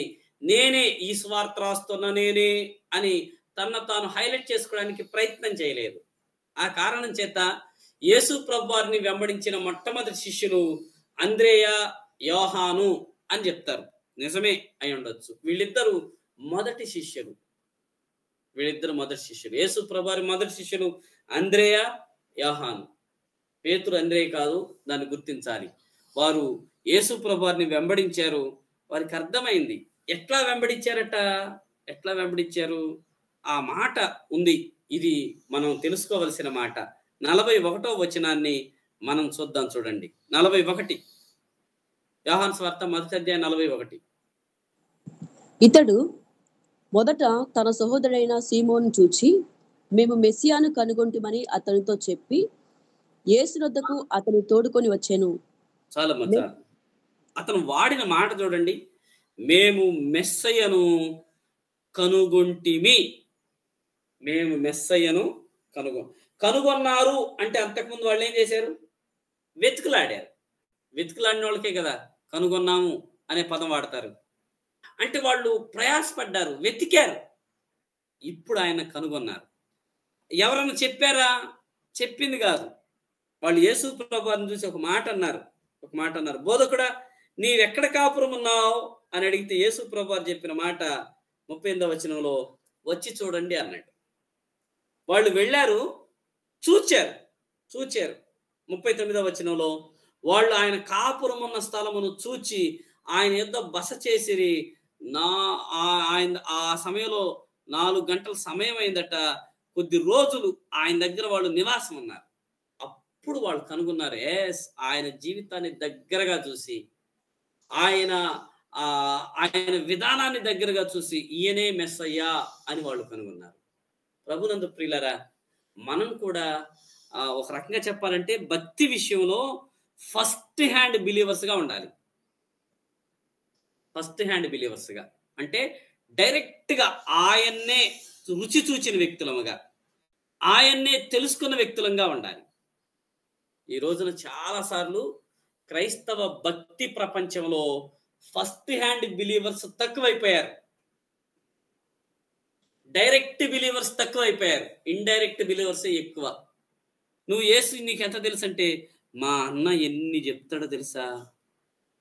నేనే ఈ సువార్త రాస్తున్నా నేనే అని తన తాను హైలైట్ చేసుకోవడానికి ప్రయత్నం చేయలేదు. ఆ కారణం చేత యేసు ప్రభువారిని వెంబడించిన మొట్టమొదటి శిష్యులు అంద్రేయ, యోహాను అని చెప్తారు. నిజమే అయి ఉండొచ్చు. వీళ్ళిద్దరు మొదటి శిష్యులు. యేసు ప్రభువారి మొదటి శిష్యులు అంద్రేయ, యోహాను. పేతురు, అంద్రేయ కాదు, దాన్ని గుర్తించాలి. వారు యేసు ప్రభువారిని వెంబడించారు. వారికి అర్థమైంది. ఎట్లా వెంబడించారట? ఎట్లా వెంబడించారు? ఆ మాట ఉంది. ఇది మనం తెలుసుకోవలసిన మాట. 41వ వచనాన్ని మనం చూద్దాం. చూడండి 41. యోహాను సువార్త 1వ అధ్యాయం 41. ఇతడు మొదట తన సహోదరుడైన సీమోను చూచి, మేము మెస్సియాను కనుగొంటిమని అతనితో చెప్పి యేసు వద్దకు అతని తోడుకొని వచ్చెను. చాలమ్మ చాలు. అతను వాడిన మాట చూడండి. మేము మెస్సయ్యను కనుగొంటిమి. మేము మెస్సయ్యను కనుగొన్నారు అంటే అంతకుముందు వాళ్ళు ఏం చేశారు? వెతుకులాడారు. వెతుకులాడిన వాళ్ళకే కదా కనుగొన్నాము అనే పదం వాడతారు. అంటే వాళ్ళు ప్రయాసపడ్డారు, వెతికారు. ఇప్పుడు ఆయన కనుగొన్నారు. ఎవరన్నా చెప్పారా? చెప్పింది కాదు. వాళ్ళు యేసు ప్రభువుని చూసి ఒక మాట అన్నారు. బోధకుడా, నీవెక్కడ కాపురం ఉన్నావు అని అడిగితే యేసు ప్రభువు చెప్పిన మాట 38వ వచనంలో, వచ్చి చూడండి అన్నాడు. వాళ్ళు వెళ్ళారు, చూచారు. 39వ వచనంలో, వాళ్ళు ఆయన కాపురం ఉన్న స్థలమును చూచి ఆయన యొద్ద బస చేసిరి. ఆయన ఆ సమయంలో 4 గంటల సమయం అయిందట. కొద్ది రోజులు ఆయన దగ్గర వాళ్ళు నివాసం ఉన్నారు. అప్పుడు వాళ్ళు కనుగొన్నారు. ఆయన జీవితాన్ని దగ్గరగా చూసి, ఆయన విధానాన్ని దగ్గరగా చూసి ఈయనే మెస్సయ్యా అని వాళ్ళు కనుగొన్నారు. ప్రభునందు ప్రియులరా, మనం కూడా ఒక రకంగా చెప్పాలంటే భక్తి విషయంలో ఫస్ట్ హ్యాండ్ బిలీవర్స్గా ఉండాలి. ఫస్ట్ హ్యాండ్ బిలీవర్స్గా అంటే డైరెక్ట్గా ఆయన్నే రుచి చూచిన వ్యక్తులముగా, ఆయన్నే తెలుసుకున్న వ్యక్తులంగా ఉండాలి. ఈ రోజున చాలాసార్లు క్రైస్తవ భక్తి ప్రపంచంలో ఫస్ట్ హ్యాండ్ బిలీవర్స్ తక్కువైపోయారు. డైరెక్ట్ బిలీవర్స్ తక్కువైపోయారు. ఇండైరెక్ట్ బిలీవర్సే ఎక్కువ. నువ్వు యేసు నీకు ఎంత తెలుసు అంటే, మా అన్న ఎన్ని చెప్తాడో తెలుసా,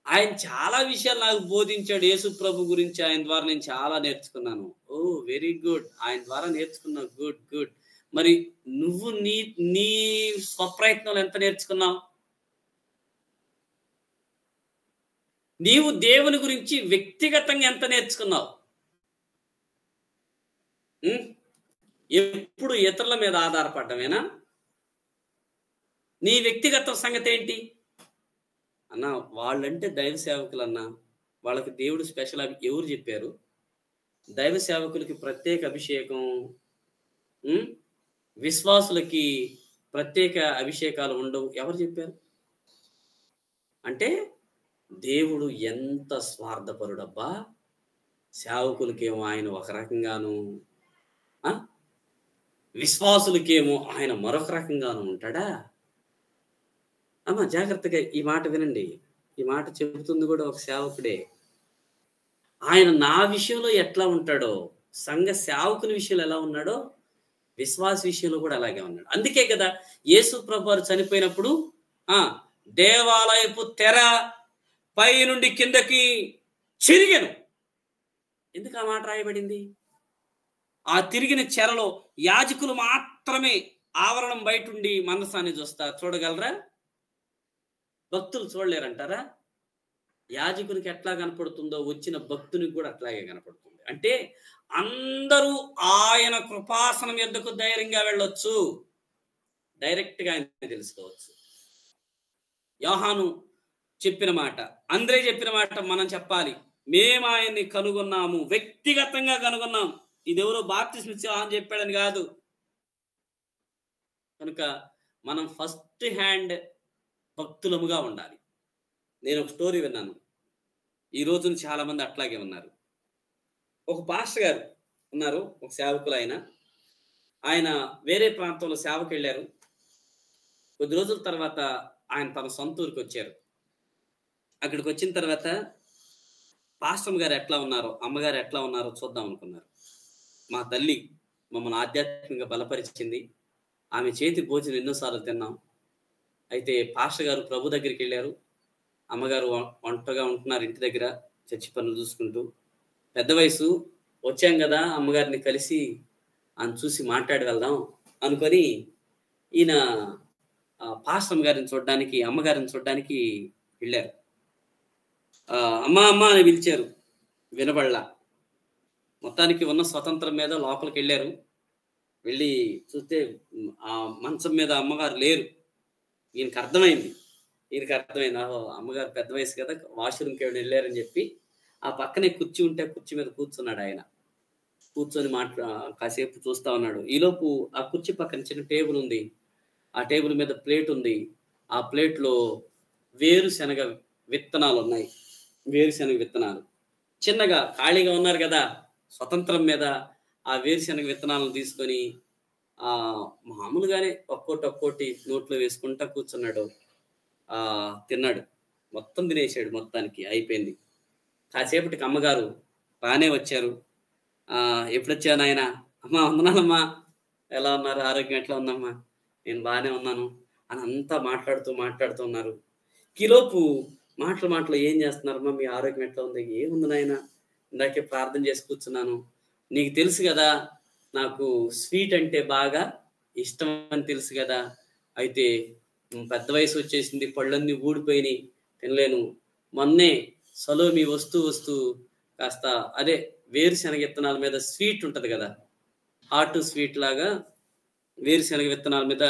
ఆయన చాలా విషయాలు నాకు బోధించాడు యేసు ప్రభు గురించి, ఆయన ద్వారా నేను చాలా నేర్చుకున్నాను. ఓ వెరీ గుడ్, ఆయన ద్వారా నేర్చుకున్నావు, గుడ్. మరి నువ్వు నీ స్వప్రయత్నాలు ఎంత నేర్చుకున్నావు? నీవు దేవుని గురించి వ్యక్తిగతంగా ఎంత నేర్చుకున్నావు? ఎప్పుడు ఇతరుల మీద ఆధారపడమేనా? నీ వ్యక్తిగత సంగతి ఏంటి అన్న? వాళ్ళంటే దైవ సేవకులు అన్న, వాళ్ళకి దేవుడు స్పెషల్ ఎవరు చెప్పారు? దైవ సేవకులకి ప్రత్యేక అభిషేకం, విశ్వాసులకి ప్రత్యేక అభిషేకాలు ఉండవు. ఎవరు చెప్పారు? అంటే దేవుడు ఎంత స్వార్థపరుడబ్బా. సేవకులకేమో ఆయన ఒక రకంగాను, విశ్వాసులకేమో ఆయన మరొక రకంగాను ఉంటాడా? అమ్మా జాగ్రత్తగా ఈ మాట వినండి. ఈ మాట చెబుతుంది కూడా ఒక సేవకుడే. ఆయన నా విషయంలో ఎట్లా ఉంటాడో, సంఘ సేవకుని విషయంలో ఎలా ఉన్నాడో, విశ్వాస విషయంలో కూడా అలాగే ఉన్నాడు. అందుకే కదా యేసు ప్రభువారు చనిపోయినప్పుడు దేవాలయపు తెర పై నుండి కిందకి చిరిగెను. ఎందుకు ఆ మాట రాయబడింది? ఆ తిరిగిన చెరలో యాజకులు మాత్రమే ఆవరణం బయటుండి మందసాన్ని చూడగలరా? భక్తులు చూడలేరంటారా? యాజకునికి ఎట్లా కనపడుతుందో వచ్చిన భక్తునికి కూడా అట్లాగే కనపడుతుంది. అంటే అందరూ ఆయన కృపాసనం యొద్దకు ధైర్యంగా వెళ్ళొచ్చు, డైరెక్ట్గా ఆయన తెలుసుకోవచ్చు. యోహాను చెప్పిన మాట, అంద్రే చెప్పిన మాట మనం చెప్పాలి. మేము ఆయన్ని కనుగొన్నాము, వ్యక్తిగతంగా కనుగొన్నాం. ఇదెవరో బాప్తిస్మ ఇచ్చి యోహాను చెప్పాడని కాదు. కనుక మనం ఫస్ట్ హ్యాండ్ భక్తులముగా ఉండాలి. నేను ఒక స్టోరీ విన్నాను. ఈ రోజున చాలా మంది అట్లాగే ఉన్నారు. ఒక పాస్టర్ గారు ఉన్నారు, ఒక సేవకులు. ఆయన వేరే ప్రాంతంలో సేవకు వెళ్ళారు. కొద్ది రోజుల తర్వాత ఆయన తన సొంత ఊరికి వచ్చారు. అక్కడికి వచ్చిన తర్వాత పాస్టర్ గారు ఎట్లా ఉన్నారో, అమ్మగారు ఎట్లా ఉన్నారో చూద్దాం అనుకున్నారు. మా తల్లి మమ్మల్ని ఆధ్యాత్మికంగా బలపరిచింది, ఆమె చేతి భోజనం ఎన్నోసార్లు తిన్నాం. అయితే పాస్టర్ గారు ప్రభు దగ్గరికి వెళ్ళారు, అమ్మగారు ఒంటరిగా ఉంటున్నారు ఇంటి దగ్గర చర్చి పనులు చూసుకుంటూ. పెద్ద వయసు, వచ్చాం కదా అమ్మగారిని కలిసి ఆయన చూసి మాట్లాడి వెళ్దాం అనుకొని ఈయన పాస్టర్ గారిని చూడడానికి, అమ్మగారిని చూడడానికి వెళ్ళారు. అమ్మా అమ్మా అని పిలిచారు, వినబడలా. మొత్తానికి ఉన్న స్వతంత్రం మీద లోపలికి వెళ్ళారు. వెళ్ళి చూస్తే ఆ మంచం మీద అమ్మగారు లేరు. ఈయనకి అర్థమైంది. అమ్మగారు పెద్ద వయసు కదా, వాష్రూమ్కి ఏమైనా వెళ్ళారని చెప్పి ఆ పక్కనే కుర్చీ ఉంటే కుర్చీ మీద కూర్చున్నాడు. ఆయన కూర్చొని కాసేపు చూస్తా ఉన్నాడు. ఈలోపు ఆ కుర్చీ పక్కన చిన్న టేబుల్ ఉంది. ఆ టేబుల్ మీద ప్లేట్ ఉంది. ఆ ప్లేట్లో వేరుశనగ విత్తనాలు ఉన్నాయి. వేరుశనగ విత్తనాలు చిన్నగా ఖాళీగా ఉన్నారు కదా, స్వతంత్రం మీద ఆ వేరుశనగ విత్తనాలను తీసుకొని మామూలుగానే ఒక్కోటి నోట్లో వేసుకుంటా కూర్చున్నాడు. తిన్నాడు, మొత్తం తినేసాడు. మొత్తానికి అయిపోయింది. కాసేపటికి అమ్మగారు బాగానే వచ్చారు. ఎప్పుడొచ్చాను ఆయన? అమ్మా వందనాలమ్మా, ఎలా ఉన్నారు, ఆరోగ్యం ఎట్లా ఉందమ్మా? నేను బాగానే ఉన్నాను అని అంతా మాట్లాడుతూ ఉన్నారు. ఈలోపు మాటలు ఏం చేస్తున్నారమ్మా, మీ ఆరోగ్యం ఎట్లా ఉంది? ఏముంది నాయన, ఇందాకే ప్రార్థన చేసి కూర్చున్నాను. నీకు తెలుసు కదా నాకు స్వీట్ అంటే బాగా ఇష్టం అని తెలుసు కదా. అయితే పెద్ద వయసు వచ్చేసింది, పళ్ళన్నీ ఊడిపోయినాయి, తినలేను. మొన్నే సలోమి వస్తూ కాస్త అదే వేరుశనగ విత్తనాల మీద స్వీట్ ఉంటుంది కదా, హాట్ స్వీట్ లాగా వేరుశనగ విత్తనాల మీద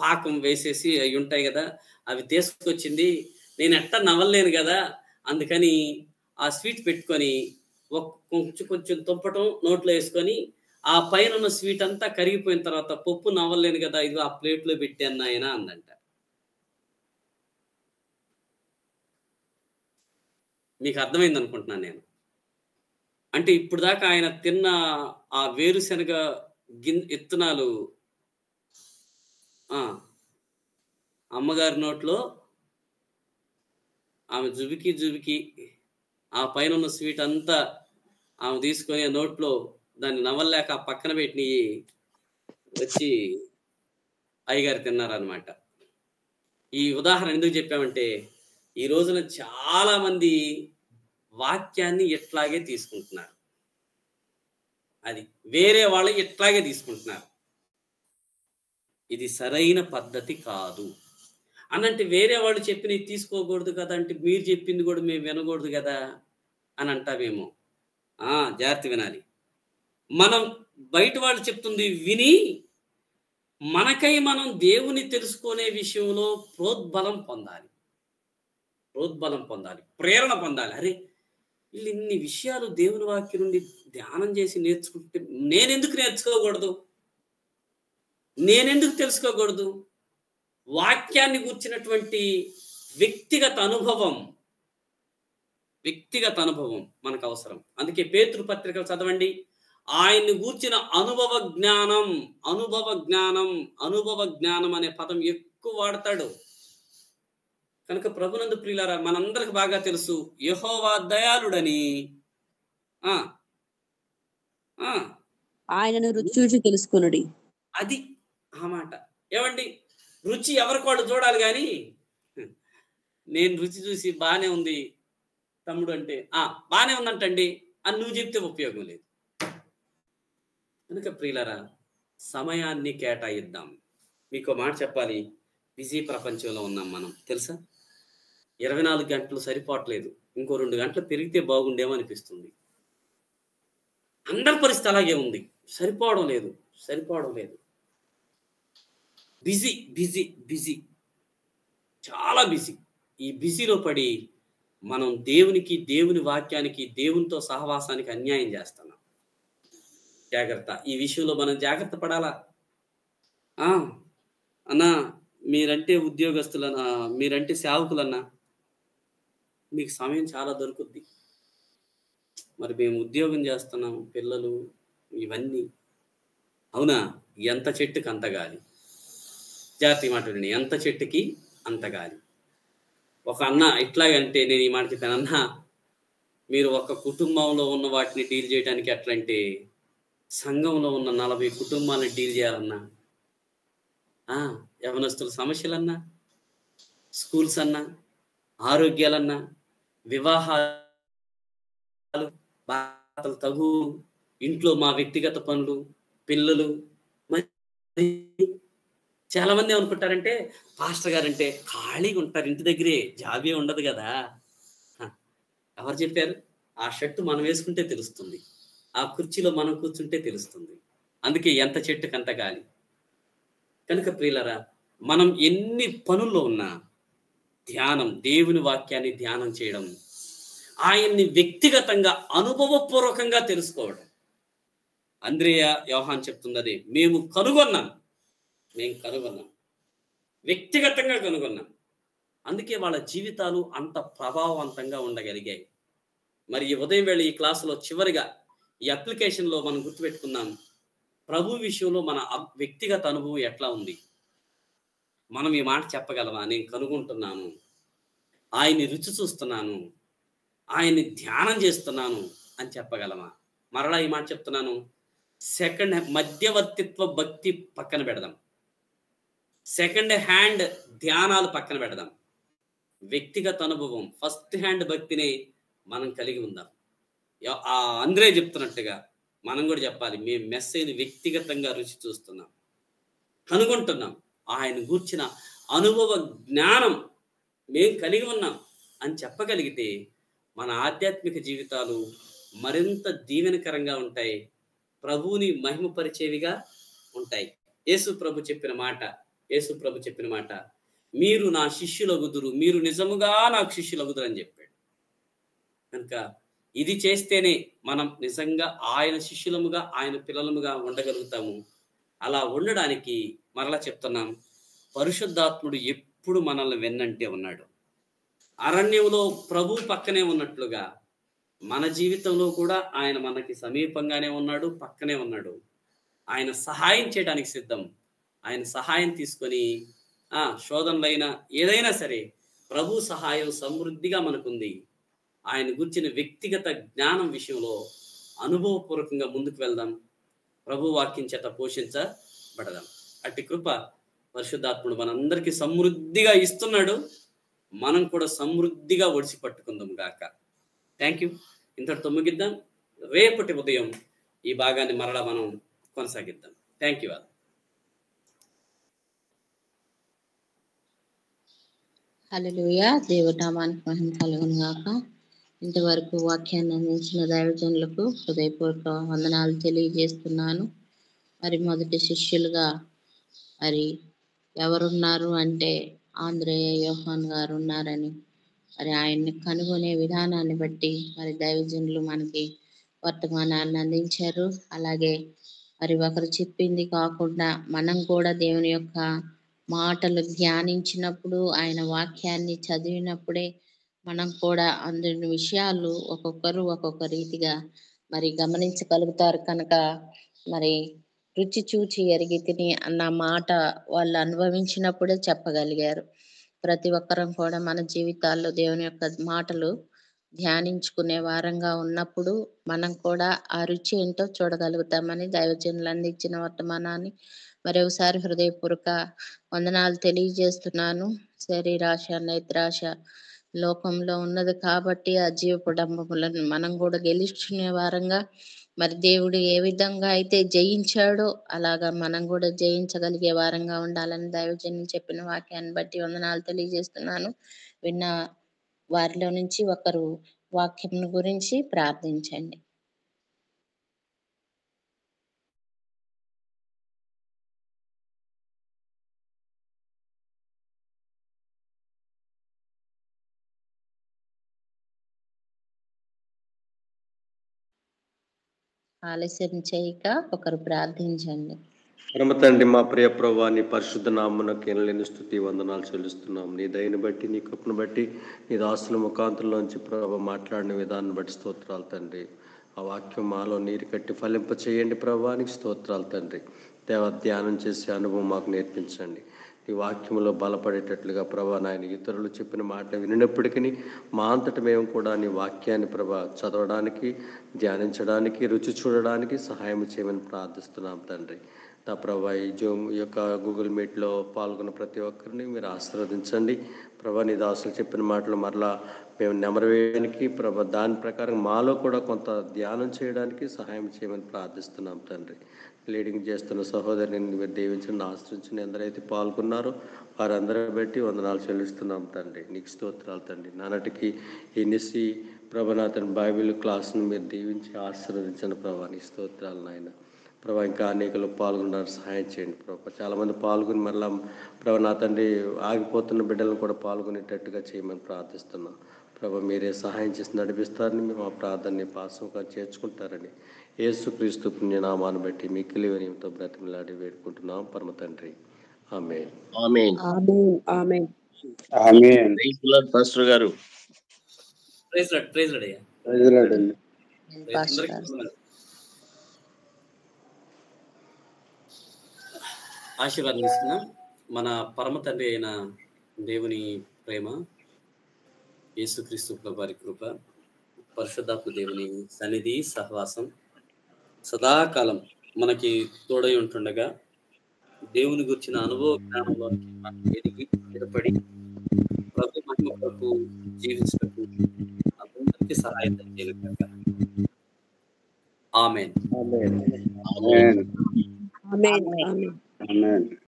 పాకం వేసేసి అవి ఉంటాయి కదా, అవి తీసుకొచ్చింది. నేను ఎట్టా నవ్వలేను కదా, అందుకని ఆ స్వీట్ పెట్టుకొని కొంచెం తుంపటం, నోట్లో వేసుకొని ఆ పైన ఉన్న స్వీట్ అంతా కరిగిపోయిన తర్వాత పప్పు నవ్వలేను కదా, ఇది ఆ ప్లేట్లో పెట్టాను ఆయన అందంట. మీకు అర్థమైంది అనుకుంటున్నాను నేను. అంటే ఇప్పుడు దాకా ఆయన తిన్న ఆ వేరుశనగ విత్తనాలు అమ్మగారి నోట్లో ఆమె జుబికి ఆ పైన ఉన్న స్వీట్ అంతా ఆమె తీసుకొని ఆ నోట్లో దాన్ని నవ్వలేక పక్కన పెట్టి వచ్చి అయ్యగారు తిన్నారనమాట. ఈ ఉదాహరణ ఎందుకు చెప్పామంటే, ఈ రోజున చాలా మంది వాక్యాన్ని ఇట్లాగే తీసుకుంటున్నారు. అది వేరే వాళ్ళు ఇట్లాగే తీసుకుంటున్నారు. ఇది సరైన పద్ధతి కాదు. అనంటే వేరే వాళ్ళు చెప్పినవి తీసుకోకూడదు కదా, అంటే మీరు చెప్పింది కూడా మేము వినకూడదు కదా అని అంటామేమో. జాగ్రత్త వినాలి. మనం బయట వాళ్ళు చెప్తుంది విని మనకై మనం దేవుని తెలుసుకునే విషయంలో ప్రోద్బలం పొందాలి, ప్రేరణ పొందాలి. అరే వీళ్ళు ఇన్ని విషయాలు దేవుని వాక్యం నుండి ధ్యానం చేసి నేర్చుకుంటే నేనెందుకు నేర్చుకోకూడదు, నేనెందుకు తెలుసుకోకూడదు? వాక్యాన్ని గూర్చినటువంటి వ్యక్తిగత అనుభవం మనకు అవసరం. అందుకే పేతురు పత్రికలు చదవండి. ఆయన్ని గూర్చిన అనుభవ జ్ఞానం అనే పదం ఎక్కువ వాడతాడు. కనుక ప్రభునందు ప్రియులారా, మనందరికి బాగా తెలుసు యెహోవా దయాళుడని. ఆయనను రుచి చూసి తెలుసుకొనుడి. అది ఆ మాట. ఏమండి, రుచి ఎవరికి వాళ్ళు చూడాలి, కానీ నేను రుచి చూసి బాగానే ఉంది తమ్ముడు అంటే బాగానే ఉందంటండి అని నువ్వు చెప్తే ఉపయోగం లేదు. కనుక ప్రియులారా, సమయాన్ని కేటాయిద్దాం. మీకు మాట చెప్పాలి, బిజీ ప్రపంచంలో ఉన్నాం మనం, తెలుసా? 24 గంటలు సరిపోవట్లేదు. ఇంకో 2 గంటలు పెరిగితే బాగుండేమో అనిపిస్తుంది. అందరి పరిస్థితి అలాగే ఉంది. సరిపోవడం లేదు. బిజీ, చాలా బిజీ. ఈ బిజీలో పడి మనం దేవుని వాక్యానికి, దేవునితో సహవాసానికి అన్యాయం చేస్తున్నాం. జాగ్రత్త. ఈ విషయంలో మనం జాగ్రత్త పడాలా. అన్నా, మీరంటే ఉద్యోగస్తులన్నా, మీరంటే సేవకులన్నా, మీకు సమయం చాలా దొరుకుద్ది. మరి మేము ఉద్యోగం చేస్తున్నాం, పిల్లలు, ఇవన్నీ. అవునా? ఎంత చెట్టుకి అంత గాలి. జాగ్రత్త మాట్లాడండి. ఎంత చెట్టుకి అంత గాలి. ఒక అన్న ఇట్లాగంటే, నేను ఈ మాట చెప్పాను, అన్న మీరు ఒక కుటుంబంలో ఉన్న వాటిని డీల్ చేయడానికి ఎట్లంటే సంఘంలో ఉన్న 40 కుటుంబాలను డీల్ చేయాలన్నా, యవనస్తుల సమస్యలన్నా, స్కూల్స్ అన్నా, ఆరోగ్యాలన్నా, వివాహాలు, బాధలు, తగు ఇంట్లో మా వ్యక్తిగత పనులు, పిల్లలు. మరి చాలా మంది ఏమనుకుంటారంటే, పాస్టర్ గారంటే ఖాళీగా ఉంటారు, ఇంటి దగ్గరే, జాబే ఉండదు కదా. ఎవరు చెప్పారు? ఆ షర్టు మనం వేసుకుంటే తెలుస్తుంది. ఆ కుర్చీలో మనం కూర్చుంటే తెలుస్తుంది. అందుకే ఎంత చెట్టుకంత గాలి. కనుక ప్రియులారా, మనం ఎన్ని పనుల్లో ఉన్నా ధ్యానం, దేవుని వాక్యాన్ని ధ్యానం చేయడం, ఆయన్ని వ్యక్తిగతంగా అనుభవపూర్వకంగా తెలుసుకోవడం. అంద్రేయ, యోహాన్ చెప్తున్నది మేము కనుగొన్నాం. వ్యక్తిగతంగా కనుగొన్నాం. అందుకే వాళ్ళ జీవితాలు అంత ప్రభావవంతంగా ఉండగలిగాయి. మరి ఈ ఉదయం వేళ ఈ క్లాసులో చివరిగా ఈ అప్లికేషన్‌లో మనం గుర్తుపెట్టుకుందాం. ప్రభు విషయంలో మన వ్యక్తిగత అనుభవం ఎట్లా ఉంది? మనం ఈ మాట చెప్పగలమా? నేను కనుగొంటున్నాను, ఆయన్ని రుచి చూస్తున్నాను, ఆయన్ని ధ్యానం చేస్తున్నాను అని చెప్పగలమా? మరలా ఈ మాట చెప్తున్నాను. మధ్యవర్తిత్వ భక్తి పక్కన పెడదాం. సెకండ్ హ్యాండ్ ధ్యానాలు పక్కన పెడదాం. వ్యక్తిగత అనుభవం, ఫస్ట్ హ్యాండ్ భక్తిని మనం కలిగి ఉందాం. ఆ అంద్రే చెప్తున్నట్టుగా మనం కూడా చెప్పాలి. మేము మెస్సైని వ్యక్తిగతంగా రుచి చూస్తున్నాం, కనుగొంటున్నాం, ఆయన గూర్చిన అనుభవ జ్ఞానం మేము కలిగి ఉన్నాం అని చెప్పగలిగితే మన ఆధ్యాత్మిక జీవితాలు మరింత దీవెనకరంగా ఉంటాయి, ప్రభువుని మహిమపరిచేవిగా ఉంటాయి. యేసు ప్రభు చెప్పిన మాట మీరు నా శిష్యులగుదురు, మీరు నిజముగా నాకు శిష్యులగుదురు అని చెప్పాడు. కనుక ఇది చేస్తేనే మనం నిజంగా ఆయన శిష్యులముగా, ఆయన పిల్లలముగా ఉండగలుగుతాము. అలా ఉండడానికి మరలా చెప్తున్నాం, పరిశుద్ధాత్ముడు ఎప్పుడు మనల్ని వెన్నంటే ఉన్నాడు. అరణ్యంలో ప్రభు పక్కనే ఉన్నట్లుగా మన జీవితంలో కూడా ఆయన మనకి సమీపంగానే ఉన్నాడు, పక్కనే ఉన్నాడు. ఆయన సహాయం చేయడానికి సిద్ధం. ఆయన సహాయం తీసుకొని శోధనలైనా ఏదైనా సరే ప్రభు సహాయం సమృద్ధిగా మనకుంది. ఆయన గురించిన వ్యక్తిగత జ్ఞానం విషయంలో అనుభవపూర్వకంగా ముందుకు వెళ్దాం. ప్రభు వాక్యం చేత పోషించబడదాం. అట్టి కృప పరిశుద్ధాత్ముడు మనందరికీ సమృద్ధిగా ఇస్తున్నాడు. మనం కూడా సమృద్ధిగా ఒడిసి పట్టుకుందాం గాక. Thank you. ఇంతటితో ముగిద్దాం. రేపటి ఉదయం ఈ భాగాన్ని మరలా మనం కొనసాగిద్దాం. Thank you. హల్లెలూయా. దేవుడి నామానికి మహిమ కలుగును గాక. ఇంతవరకు వాక్యాన్ని అందించిన దైవజనులకు హృదయపూర్వక వందనాలు తెలియజేస్తున్నాను. మరి మొదటి శిష్యులుగా మరి ఎవరున్నారు అంటే ఆంద్రేయ, యోహాన్ గారు ఉన్నారని మరి ఆయన్ని కనుగొనే విధానాన్ని బట్టి మరి దైవజనులు మనకి వర్తమానాన్ని అందించారు. అలాగే మరి ఒకరు చెప్పింది కాకుండా మనం కూడా దేవుని యొక్క మాటలు ధ్యానించినప్పుడు, ఆయన వాక్యాన్ని చదివినప్పుడే మనం కూడా అందుని విషయాలు ఒక్కొక్కరు ఒక్కొక్క రీతిగా మరి గమనించగలుగుతారు. కనుక మరి రుచి చూచి ఎరిగి తిని అన్న మాట వాళ్ళు అనుభవించినప్పుడే చెప్పగలిగారు. ప్రతి ఒక్కరం కూడా మన జీవితాల్లో దేవుని యొక్క మాటలు ధ్యానించుకునే వారంగా ఉన్నప్పుడు మనం కూడా ఆ రుచి ఏంటో చూడగలుగుతామని దైవజనులు అందించిన వర్తమానాన్ని మరొకసారి హృదయపూర్వక వందనాలు తెలియజేస్తున్నాను. శరీరాశ, నేత్రాశ లోకంలో ఉన్నది కాబట్టి ఆ జీవపుడంబములను మనం కూడా గెలుచుకునే వారంగా మరి దేవుడు ఏ విధంగా అయితే జయించాడో అలాగా మనం కూడా జయించగలిగే వారంగా ఉండాలని దైవజనులు చెప్పిన వాక్యాన్ని బట్టి వందనాలు తెలియజేస్తున్నాను. విన్న వారిలో నుంచి ఒకరు వాక్యం గురించి ప్రార్థించండి. ఆలస్యం చేయక ఒకరు ప్రార్థించండి. పరమ తండ్రి, మా ప్రియ ప్రభువా, నీ పరిశుద్ధ నామమునకు ఎనలేని స్తుతి వందనాలు చెల్లిస్తున్నాం. నీ దయని బట్టి, నీ కృపను బట్టి, నీ దాసుల ముఖాంతంలోంచి ప్రభు మాట్లాడిన విధానం బట్టి స్తోత్రాలు తండ్రి. ఆ వాక్యం మాలో నీరు కట్టి ఫలింప చేయండి ప్రభువానికి స్తోత్రాలు తండ్రి. దేవ ధ్యానం చేసే అనుభవం మాకు నేర్పించండి. నీ వాక్యంలో బలపడేటట్లుగా ప్రభా నాయన ఇతరులు చెప్పిన మాటలు వినినప్పటికీ మా అంతటి మేము కూడా నీ వాక్యాన్ని ప్రభా చదవడానికి, ధ్యానించడానికి, రుచి చూడడానికి సహాయం చేయమని ప్రార్థిస్తున్నాం తండ్రి. నా ప్రభా ఈ జూమ్ యొక్క గూగుల్ మీట్లో పాల్గొన్న ప్రతి ఒక్కరిని మీరు ఆశీర్వదించండి ప్రభా. నీ దాసులు చెప్పిన మాటలు మరలా మేము నెమరవేయడానికి ప్రభా దాని ప్రకారం మాలో కూడా కొంత ధ్యానం చేయడానికి సహాయం చేయమని ప్రార్థిస్తున్నాం తండ్రి. లీడింగ్ చేస్తున్న సహోదరిని మీరు దీవించండి, ఆశ్రయించండి. ఎందరైతే పాల్గొన్నారో వారందరూ బట్టి వందనాలు చెల్లిస్తున్నాం తండ్రి. నీకు స్తోత్రాలు తండ్రి. నానాటికి ఈ నిస్సి ప్రభా నా తండ్రి బైబిల్ క్లాస్ను మీరు దీవించి ఆశీర్వదించండి ప్రభా. నీ స్తోత్రాలు నాయన. ప్రభా ఇంకా అనేకలు పాల్గొన్నారు, సహాయం చేయండి ప్రభా. చాలామంది పాల్గొని మరలా ప్రభా నా తండ్రి ఆగిపోతున్న బిడ్డలను కూడా పాల్గొనేటట్టుగా చేయమని ప్రార్థిస్తున్నాం ప్రభా. మీరే సహాయం చేసి నడిపిస్తారని మేము ఆ ప్రార్థనని పాసంగా చేర్చుకుంటారని యేసుక్రీస్తు పుణ్యనామాన్ని బట్టి మిక్కిలి వినయంతో బ్రతిమలాడి వేడుకుంటున్నాం పరమ తండ్రి. ఆమేన్. ఆమేన్. ఆమేన్. ఆమేన్. ఆమేన్. ప్రైజ్ ది లార్డ్ పాస్టర్ గారు. ప్రైజ్ లార్డ్, ప్రైజ్ లార్డ్ అయ్యా. ప్రైజ్ లార్డ్ అండి. అందరికీ వందనాలు. ఆశీర్వాదం ఇస్తున్నాం. మన పరమ తండ్రి అయిన దేవుని ప్రేమ, యేసుక్రీస్తు ప్రభువారి కృప, పరిశుద్ధాత్మ దేవుని సన్నిధి సహవాసం సదాకాలం మనకి తోడై ఉంటుండగా దేవుని గురించిన అనుభవ జ్ఞానంలోకి మనం ఎదిగి స్థిరపడి ప్రభు మహిమ కొరకు జీవించటకు అందరికీ సహాయం చేయగలగాక. ఆమేన్. ఆమేన్. ఆమేన్. ఆమేన్. ఆమేన్.